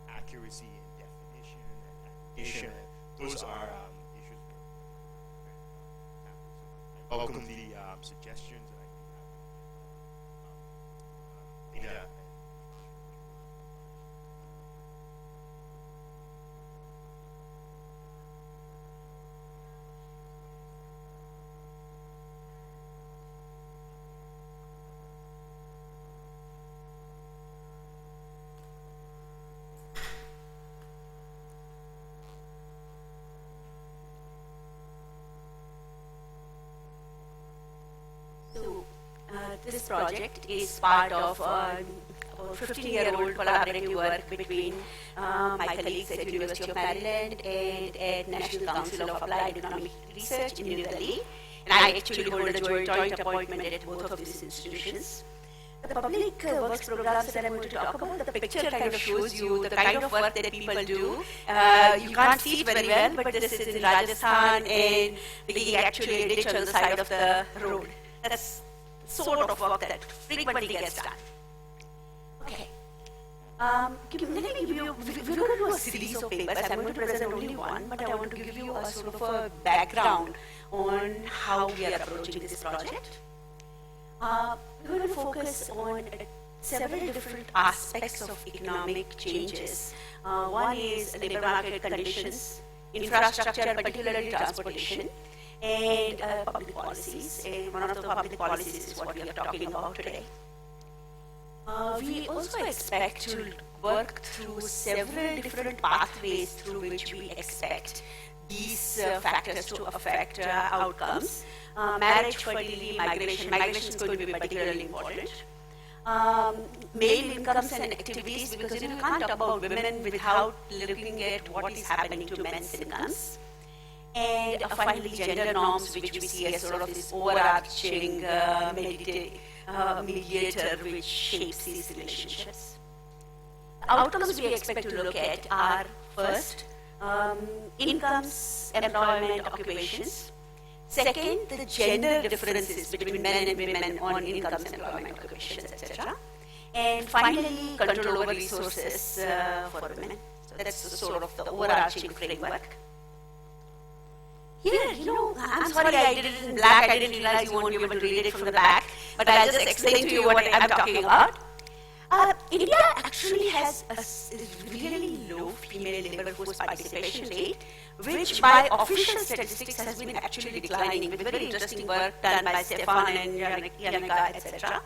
accuracy and definition and application. Those are welcome the suggestions that I think have. This project is part of a 15-year-old collaborative work between my colleagues at University of Maryland and at National Council of Applied Economic Research in New Delhi. And I actually hold a joint appointment at both of these institutions. The public works programs that I'm going to talk about, the picture kind of shows you the kind of work that people do. You can't see it very well, but this is in Rajasthan, and we actually ditch on the side of the road. That's sort of work that frequently gets done. Okay. Let me give you, we're going to do a series of papers. I'm going to present only one, but I want to give you a sort of a background on how we are approaching this project. We're going to focus on several different aspects of economic changes. One is labor market conditions, infrastructure, particularly transportation, and public policies. And one of the public policies is what we are talking about today. We also expect to work through several different pathways through which we expect these factors to affect outcomes. Marriage, fertility, migration. Migration is going to be particularly important. Male incomes and activities, because you can't talk about women without looking at what is happening to men's incomes. And finally, gender norms, which we see as sort of this overarching mediator which shapes these relationships. The outcomes we expect to look at are, first, incomes, employment, occupations. Second, the gender differences between men and women on incomes, employment, occupations, etc. And finally, control over resources for women. So that's sort of the overarching framework. Here, I'm sorry I did it in black. I didn't realize you won't be able to read it from the back, but I'll just explain to you what I'm talking about. India actually has a really low female labor force participation rate, which by official statistics has been actually declining, with very interesting work done by Stephan and Yanika, etc.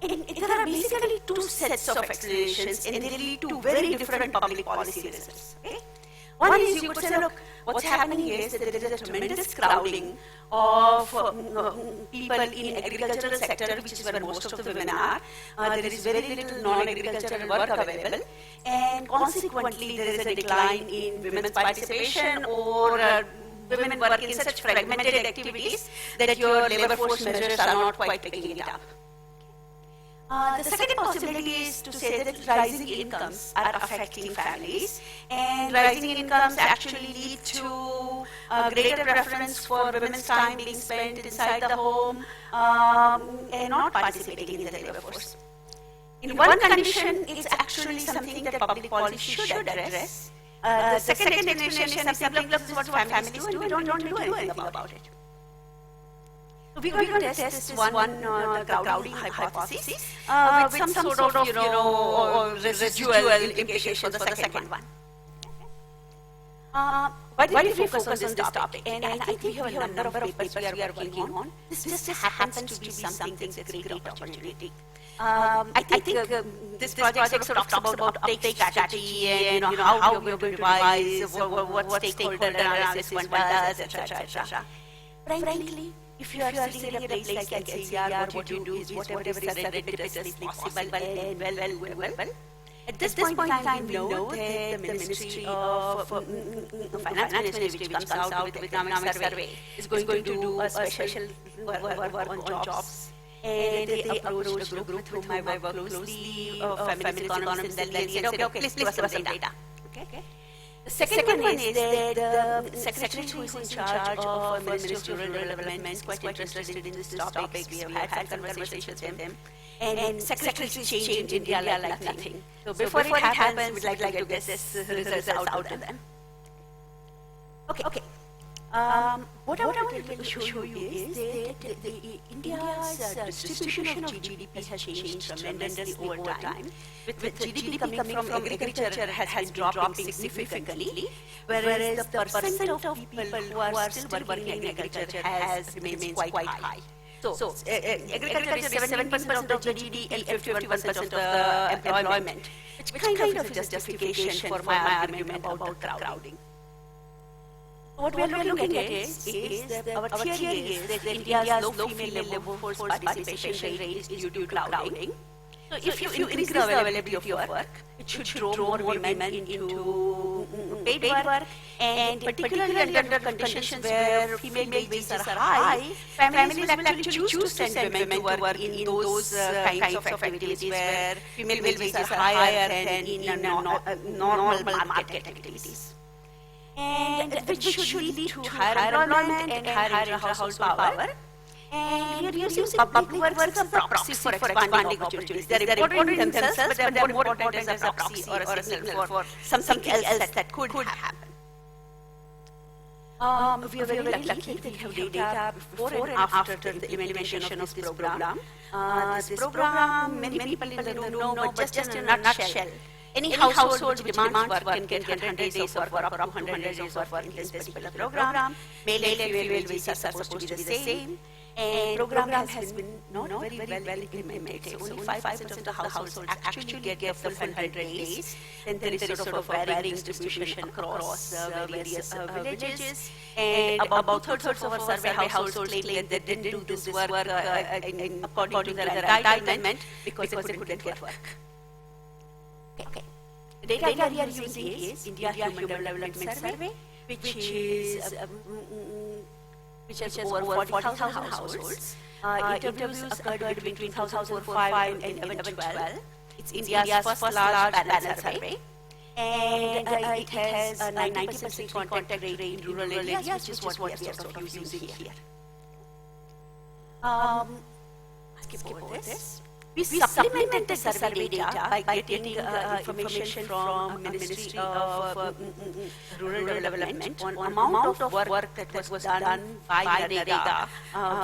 And there are basically two sets of explanations, and they lead to very different public policy results. Okay? One is you could say, look, what's happening is that there is a tremendous crowding of people in agricultural sector, which is where most of the women are. There is very little non-agricultural work available, and consequently there is a decline in women's participation, or women work in such fragmented activities that your labor force measures are not quite picking it up. The second possibility is to say that rising incomes are affecting families, and rising incomes actually lead to greater preference for women's time being spent inside the home and not participating in the labor force. In one condition, it's actually something that public policy should address. The second explanation is simply, this is what families do, and we don't do anything about it. We're going to test this one crowding hypothesis with some sort of residual implications for the second one. Why did we focus on this topic? And I think we have a number of papers we are working on. This just happens to be something that's a great opportunity. I think this project sort of talks about uptake strategy and how we're going to devise, what stakeholder analysis one does, etc. Frankly, if you are sitting in a place like NCR, what you do is whatever is serendipitously possible and well. At this point in time, we know that the Ministry of Finance Ministry, which comes out with the economic survey, is going to do a special work on jobs. And they approached a group with whom I work closely, feminist economists in Delhi, and said, okay, please give us some data. Okay? The second one is that the secretary who is in charge of the Ministry of Rural Development is quite interested in this topic. We have had conversations with him. And secretaries change in India like nothing. So before it happens, we'd like to get this results out of them. Okay. What I want to show you is that India's distribution of GDP has changed tremendously over time. With GDP coming from agriculture has dropped significantly, whereas the percent of people who are still working in agriculture remains quite high. So agriculture is 7% of the GDP and 51% of the employment, which kind of is justification for my argument about crowding. What we are looking at is that our theory is that India's low female labor force participation rate is due to crowding. So if you increase the availability of work, it should draw more women into paid work, and particularly under conditions where female wages are high, families will actually choose to send women to work in those kinds of activities where female wages are higher than in normal market activities. And which should lead to higher employment and higher household power. And we are using public works as a proxy for expanding opportunities. They are important in themselves, but they are more important as a proxy or a signal for something else that could happen. We are very lucky that we have data before and after the implementation of this program. This program, many people in the room know, but just in a nutshell, any household which demands work can get 100 days of work, up to 100 days of work in this particular program. Male and female wages are supposed to be the same. And program has been not very well implemented. Only 5% of the households actually get the full 100 days. And there is sort of a varying distribution across various villages. And about two-thirds of our survey households claim that they didn't do this work according to their entitlement because they couldn't get work. Okay. The data we are using is India Human Development Survey, which has over 40,000 households. Interviews occurred between 2005 and 2012. It's India's first large panel survey. And it has a 90% contact rate in rural areas, which is what we are sort of using here. Skip over this. We supplemented the survey data by getting information from Ministry of Rural Development on amount of work that was done by NREGA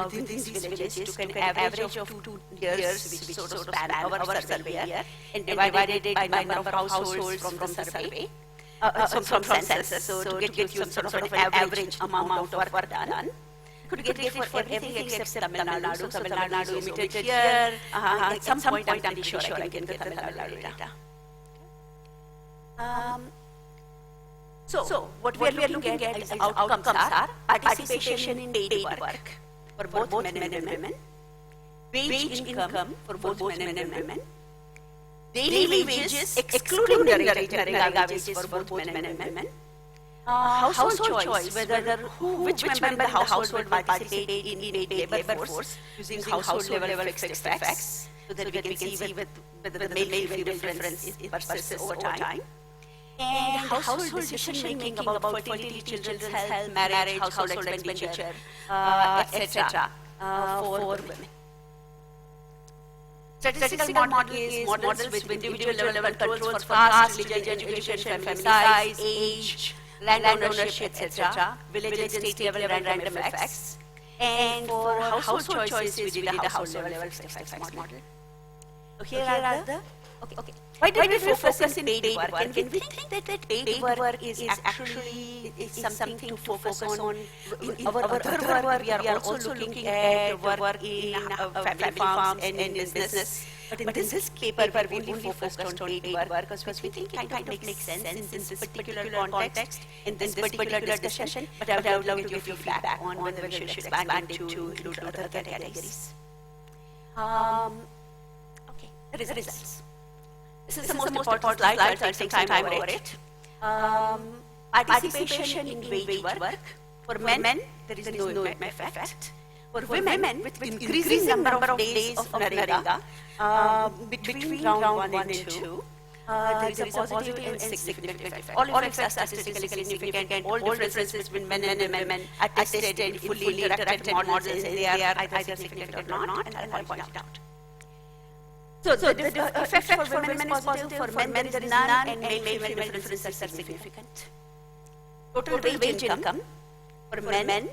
within these villages. Took an average of 2 years, which sort of span our survey year, and divided it by number of households from the survey, from census. So to get you some sort of an average amount of work done. Could get it for everything except Tamil Nadu. Tamil Nadu is omitted here. At some point, I'm pretty sure I can get Tamil Nadu data. So, what we are looking at as outcomes are participation in paid work for both men and women, wage income for both men and women, daily wages excluding the NREGA wages for both men and women, household choice, which member in the household will participate in paid labor force using household level fixed effects, so that we can see whether the male-female difference persists over time. And household decision making about fertility, children's health, marriage, household expenditure, etc. For women. Statistical model is models with individual level controls for caste, religion, education, family size, age, land ownership, etc. Village and state level random effects. And for household choices, we did a household level fixed effects model. So here are the. Okay. Why did we focus in paid work? And can we think that paid work is actually something to focus on? In our other work, we are also looking at work in family farms and in business. But in this paper, we only focused on paid work because we think it kind of makes sense in this particular context, in this particular discussion. But I would love to give you feedback on whether we should expand it to include other categories. Okay, the results. This is the most important slide. I'll take some time over it. Participation in wage work. For men, there is no effect. For women, with increasing number of days of NREGA, between round 1 and 2, there is a positive and significant effect. All effects are statistically significant. All differences between men and women are tested in fully interactive models, and they are either significant or not, and I'll point it out. So the effect for women is positive, for men there is none, and male-female differences are significant. Total wage income For men,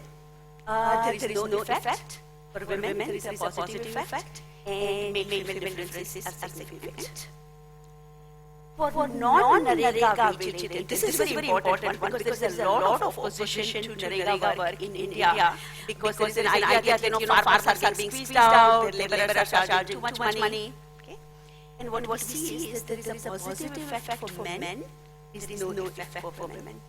there is no effect. For women, there is a positive effect. And male differences are significant. For non-Narega children, this is very important because there is a lot of opposition to Narega work in India because there is an idea that farmers are being squeezed out, their laborers are charging too much money. Okay? And what we see is there is a positive effect for men, there is no effect for women.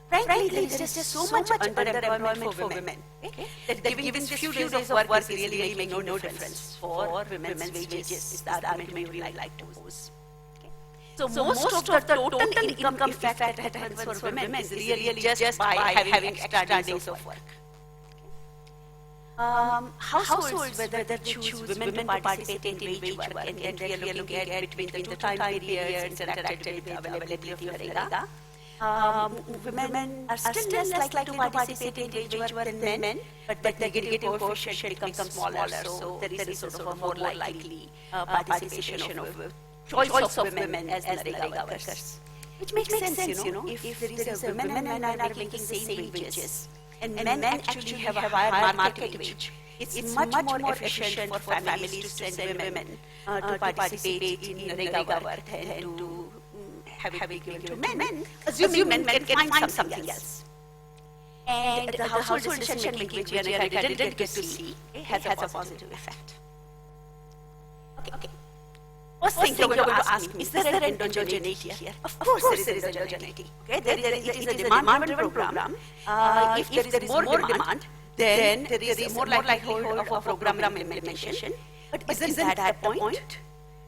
Frankly, there is just so much underemployment for women. Okay? That giving few days of work is really making no difference for women's wages is the argument we would like to pose. So most of the total income effect that happens for women is really just by having extra days of work. Households, whether they choose women to participate in wage work, and we are looking at between the two time periods interacted with availability of Narega, women are still less likely to participate in wage work than men, but the getting coefficient becomes smaller, so there is sort of a more likely participation of choice of women as Narega workers. Which makes sense, if there is a women and men are making the same wages, and men actually have a higher market wage, it's much more efficient for families to send women to participate in Narega work than to have it given to men, assuming men can find something else. And the household decision-making, which we didn't get to see, has a positive effect. Okay. First thing you're going to ask me, is there endogeneity here? Of course there is endogeneity. Okay? It is a demand-driven program. If there is more demand, then there is more likelihood of a program implementation. But isn't that the point?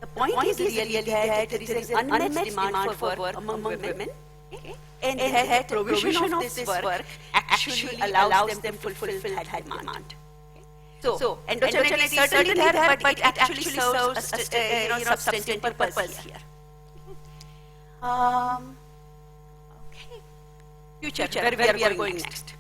The point is really that there is an unmet demand for work among women. Okay? And that provision of this work actually allows them to fulfill that demand. So endogeneity is certainly there, but it actually serves a substantive purpose here. Future, where we are going next.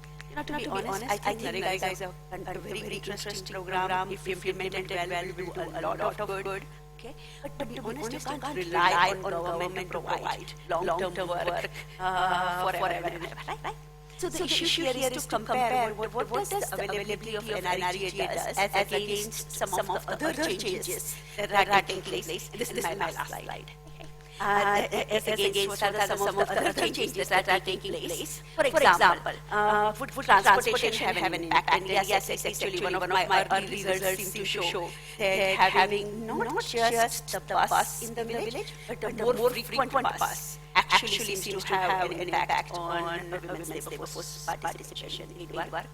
To be honest, I think Narega is a very interesting program. If implemented well, we will do a lot of good. Okay? But to be honest, you can't rely on government to provide long-term work forever and ever, right? So the issue here is to compare what does the availability of NREGA does as against some of the other changes that are taking place. This is my last slide. As against what are some of the other changes that are taking place. For example, food transportation have an impact, and yes, it's actually one of my early results seem to show that having not just the bus in the village, but a more frequent bus actually seems to have an impact on women's labor force participation in work.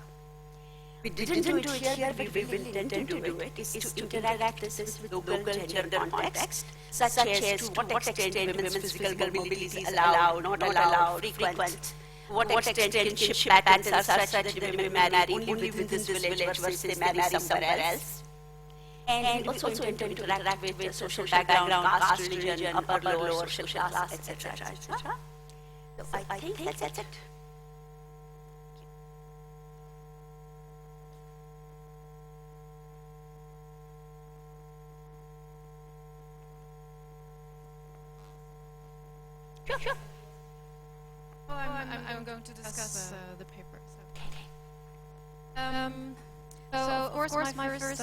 We didn't do it here, but we will intend to do it, is to interact this with local gender context, such as to what extent women's physical mobility is allowed, not allowed, frequent, what extent kinship patterns are such that women marry only within this village versus they marry somewhere else. And we also intend to interact with social background, caste, religion, upper, lower, social class, etc. So I think that's it. Sure. Well, I'm going to discuss the paper. So of course, my first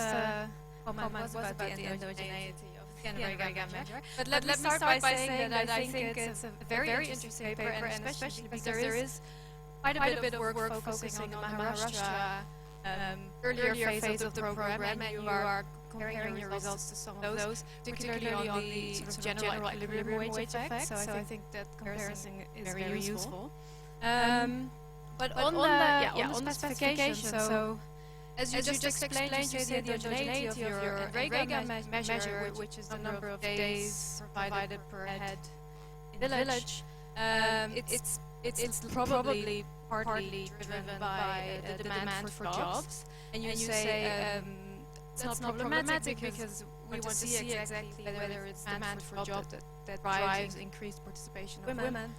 comment was about the endogeneity of the Narega measure. But let me start by saying that I think it's a very interesting paper, and especially because there is quite a bit of work focusing on the Maharashtra earlier phase of the program, and you are comparing your results to some of those, particularly on the sort of general equilibrium wage effect. So I think that comparison is very useful. But on the specification, so as you just explained, you say the endogeneity of your Narega measure, which is the number of days provided per head in the village, it's probably partly driven by the demand for jobs. And you say it's not problematic because we want to see exactly whether it's demand for a job that drives increased participation of women.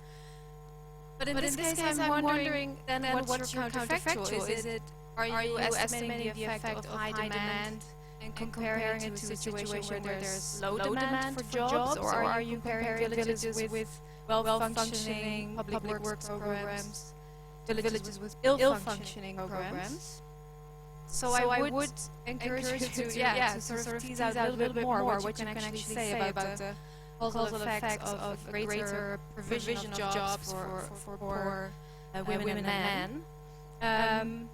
But in this case, I'm wondering then what's your counterfactual? Are you estimating the effect of high demand and comparing it to a situation where there's low demand for jobs, or are you comparing villages with well-functioning public works programs villages with ill-functioning programs. So I would encourage you to sort of tease out a little bit more what you can actually say about the causal effects of a greater provision of jobs for poor women and men.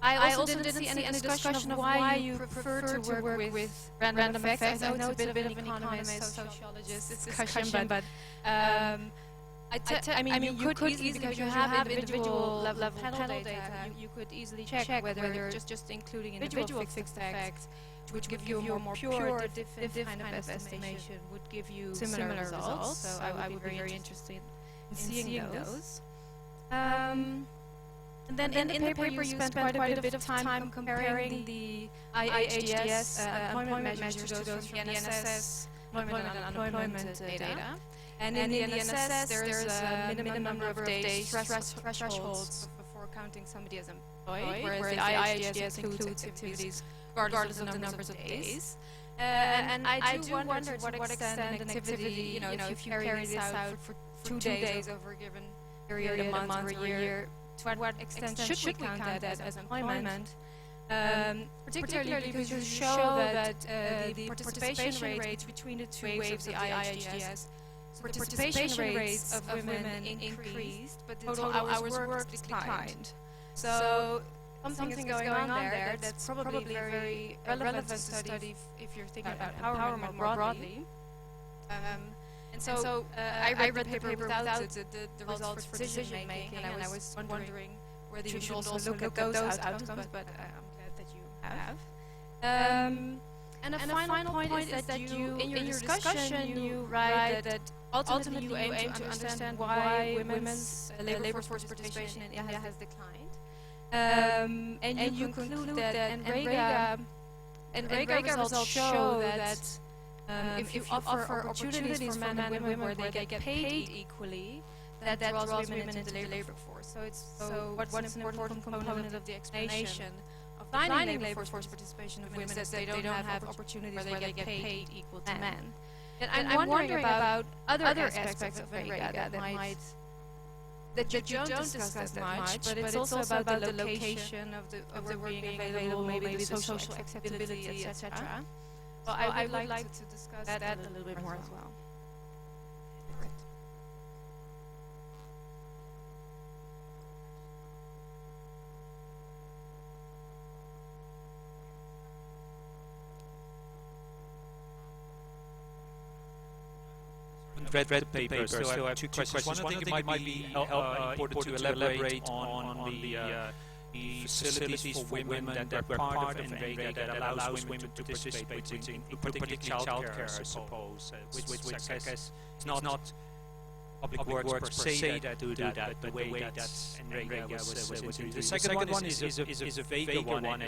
I also didn't see any discussion of why you prefer to work with random effects. I know it's a bit of an economist, sociologist discussion, but I mean, you could easily, because you have individual level panel data, you could easily check whether just including individual fixed effects, which would give you a more pure diff kind of estimation, would give you similar results. So I would be very interested in seeing those. And then in the paper you spent quite a bit of time comparing the IIAS employment measures to those from the NSS employment and unemployment data. And in the NSS, there's a minimum number of days thresholds before counting somebody as employed, whereas the IIAS includes activities regardless of the numbers of days. And I do wonder to what extent an activity, if you carry this out for 2 days over a given period, a month or a year, to what extent should we count that as employment? Particularly because you show that the participation rates between the two waves of the IIAS, so the participation rates of women increased, but the total hours worked declined. So something is going on there that's probably very relevant to study if you're thinking about empowerment more broadly. And so I read the paper without the results for decision making, and I was wondering whether you should also look at those outcomes, but I'm glad that you have. And a final point is that you, in your discussion, you write that ultimately you aim to understand why women's labor force participation in India has declined. And you conclude that NREGA results show that if you offer opportunities for men and women where they get paid equally, that draws women into the labor force. So what's an important component of the explanation of declining labor force participation of women is that they don't have opportunities where they get paid equal to men. And I'm wondering about other aspects of NREGA that you don't discuss that much, but it's also about the location of the work being available, maybe the social acceptability, etc. Well, I would like to discuss that a little bit more as well. Read the paper, so I have two questions. One, I think it might be important to elaborate on the facilities for women that were part of NREGA that allows women to participate in particularly childcare, I suppose, which I guess is not public works per se that do that, but the way that NREGA was introduced. The second one is a vaguer one.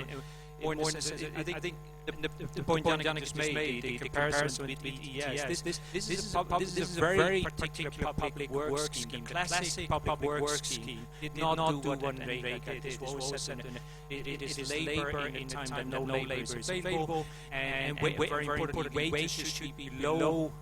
I think the point Janik just made, the comparison with IIAS, this is a very particular public works scheme. The classic public works scheme did not do what NREGA did. It is labor in a time that no labor is available, and very importantly, wages should be below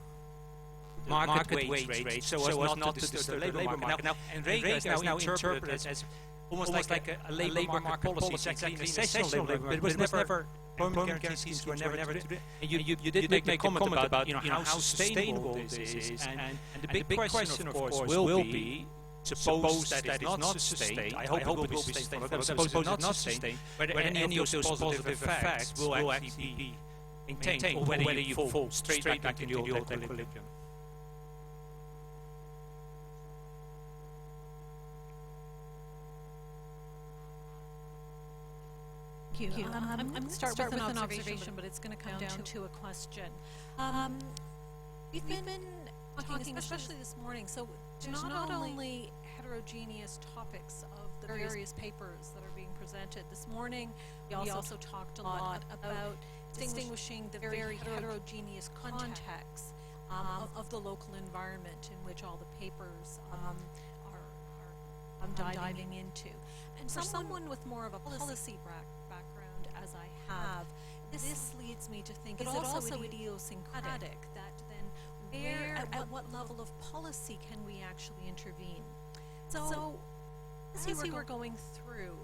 market wage rates, so as not to disturb the labor market. Now, NREGA is now interpreted as almost like a labor market policy, exactly a sessional labor, but it was never, permanent guarantees were never to do. And you did make a comment about how sustainable this is, and the big question, of course, will be, suppose that it's not sustained, I hope it will be sustained, but suppose it's not sustained, whether any of those positive effects will actually be maintained, or whether you fall straight back into the old equilibrium. Thank you. I'm going to start with an observation, but it's going to come down to a question. We've been talking, especially this morning, so there's not only heterogeneous topics of the various papers that are being presented. This morning, we also talked a lot about distinguishing the very heterogeneous context of the local environment in which all the papers are diving into. And for someone with more of a policy background, as I have, this leads me to think, is it also idiosyncratic that then at what level of policy can we actually intervene? So as you were going through,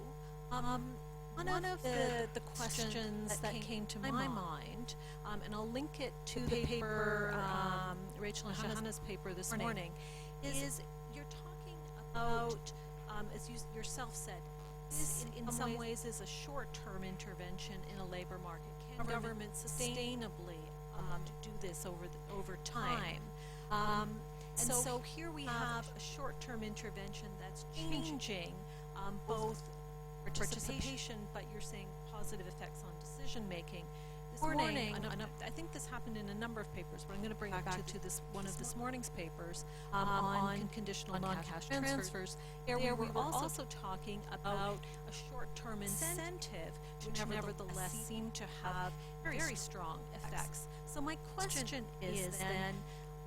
one of the questions that came to my mind, and I'll link it to the paper, Rachel and Johanna's paper this morning, is you're talking about, as you yourself said, this in some ways is a short-term intervention in a labor market. Can government sustainably do this over time? And so here we have a short-term intervention that's changing both participation, but you're saying positive effects on decision-making. This morning, I think this happened in a number of papers, but I'm going to bring it back to this one of this morning's papers on conditional non-cash transfers. There we were also talking about a short-term incentive, which nevertheless seemed to have very strong effects. So my question is then,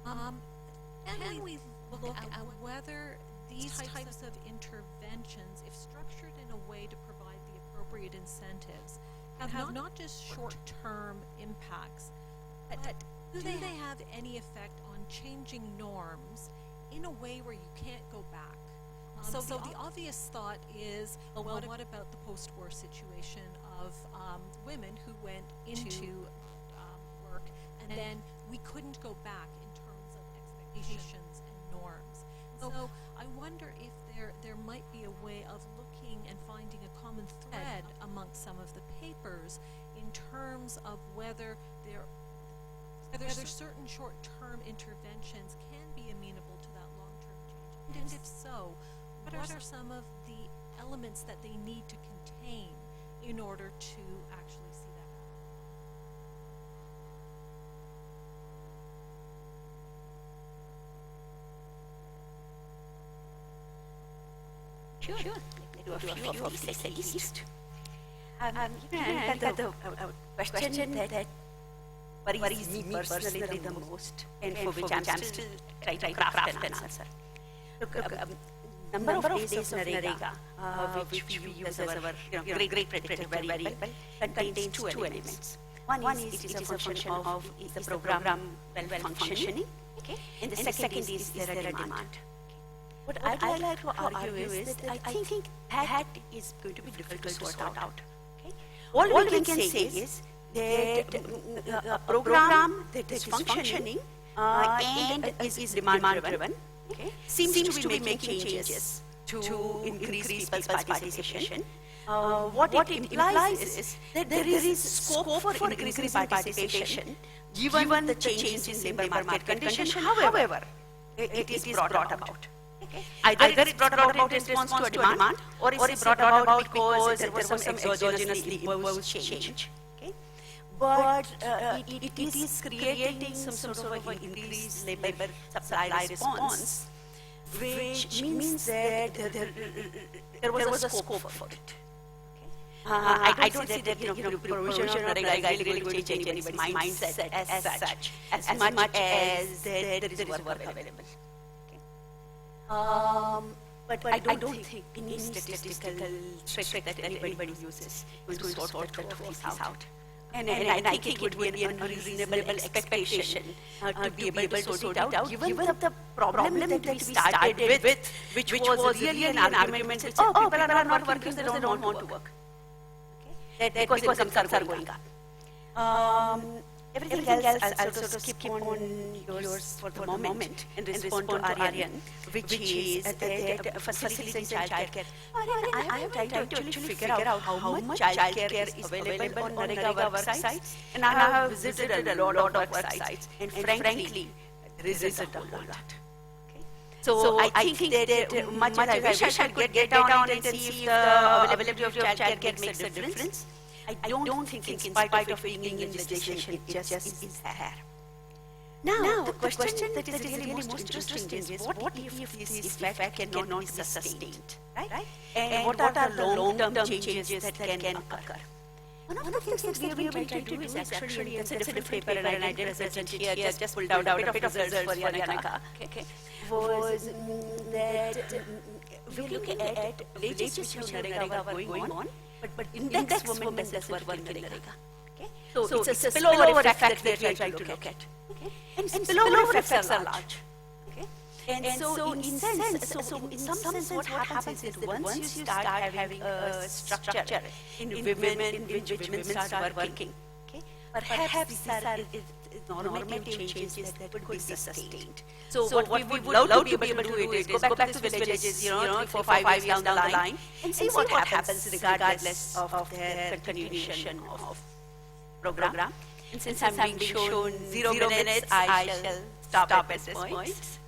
can we look at whether these types of interventions, if structured in a way to provide the appropriate incentives, have not just short-term impacts, but do they have any effect on changing norms in a way where you can't go back? So the obvious thought is, well, what about the post-war situation of women who went into work and then we couldn't go back in terms of expectations and norms? So I wonder if there might be a way of looking and finding a common thread amongst some of the papers in terms of whether certain short-term interventions can be amenable to that long-term change. And if so, what are some of the elements that they need to contain in order to actually see that? Sure. Do a few of these at least. The question that worries me personally the most, and for which I'm still trying to craft an answer. Look, number of days of Narega, which we use as our great predictor very well, contains two elements. One is it is a function of is the program well functioning, okay? And the second is there a demand. What I'd like to argue is that I think that is going to be difficult to sort out. Okay? All we can say is that a program that is functioning and is demand-driven, okay, seems to be making changes to increase people's participation. What it implies is that there is scope for increasing participation given the changes in labor market conditions, however it is brought about. Okay. Either it's brought about in response to a demand, or it's brought about because there was some exogenously imposed change. Okay. But it is creating some sort of an increased labor supply response, which means that there was a scope for it. I don't say that provision of Narega really going to change anybody's mindset as such, as much as there is work available. But I don't think any statistical trick that anybody uses is going to sort that piece out. And I think it would be an unreasonable expectation to be able to sort it out, given the problem that we started with, which was really an argument that, people are not working, they don't want to work. Okay? Because incomes are going up. Everything else, I'll sort of skip on yours for the moment and respond to Aryan, which is that facilities in childcare. I am trying to actually figure out how much childcare is available on Narega work sites, and I have visited a lot of work sites, and frankly, there isn't a whole lot. So I think that much as I wish I could get down and see if the availability of childcare makes a difference, I don't think in spite of being in legislation, it just is there. Now, the question that is really most interesting is what if this effect cannot be sustained, right? And what are the long-term changes that can occur? One of the things that we have been trying to do is actually, it's a different paper and I didn't present it here, just pulled out a bit of results for Yanaka, was that we look at villages which have Narega going on, but index women does work in Narega. Okay? So it's a spillover effect that we are trying to look at. Okay? And spillover effects are large. Okay? And so in some sense what happens is that once you start having a structure in which women start working, okay, perhaps these are normative changes that could be sustained. So what we would love to be able to do is go back to these villages, 3, 4, 5 years down the line and see what happens regardless of their continuation of program. And since I'm being shown 0 minutes, I shall stop at this point.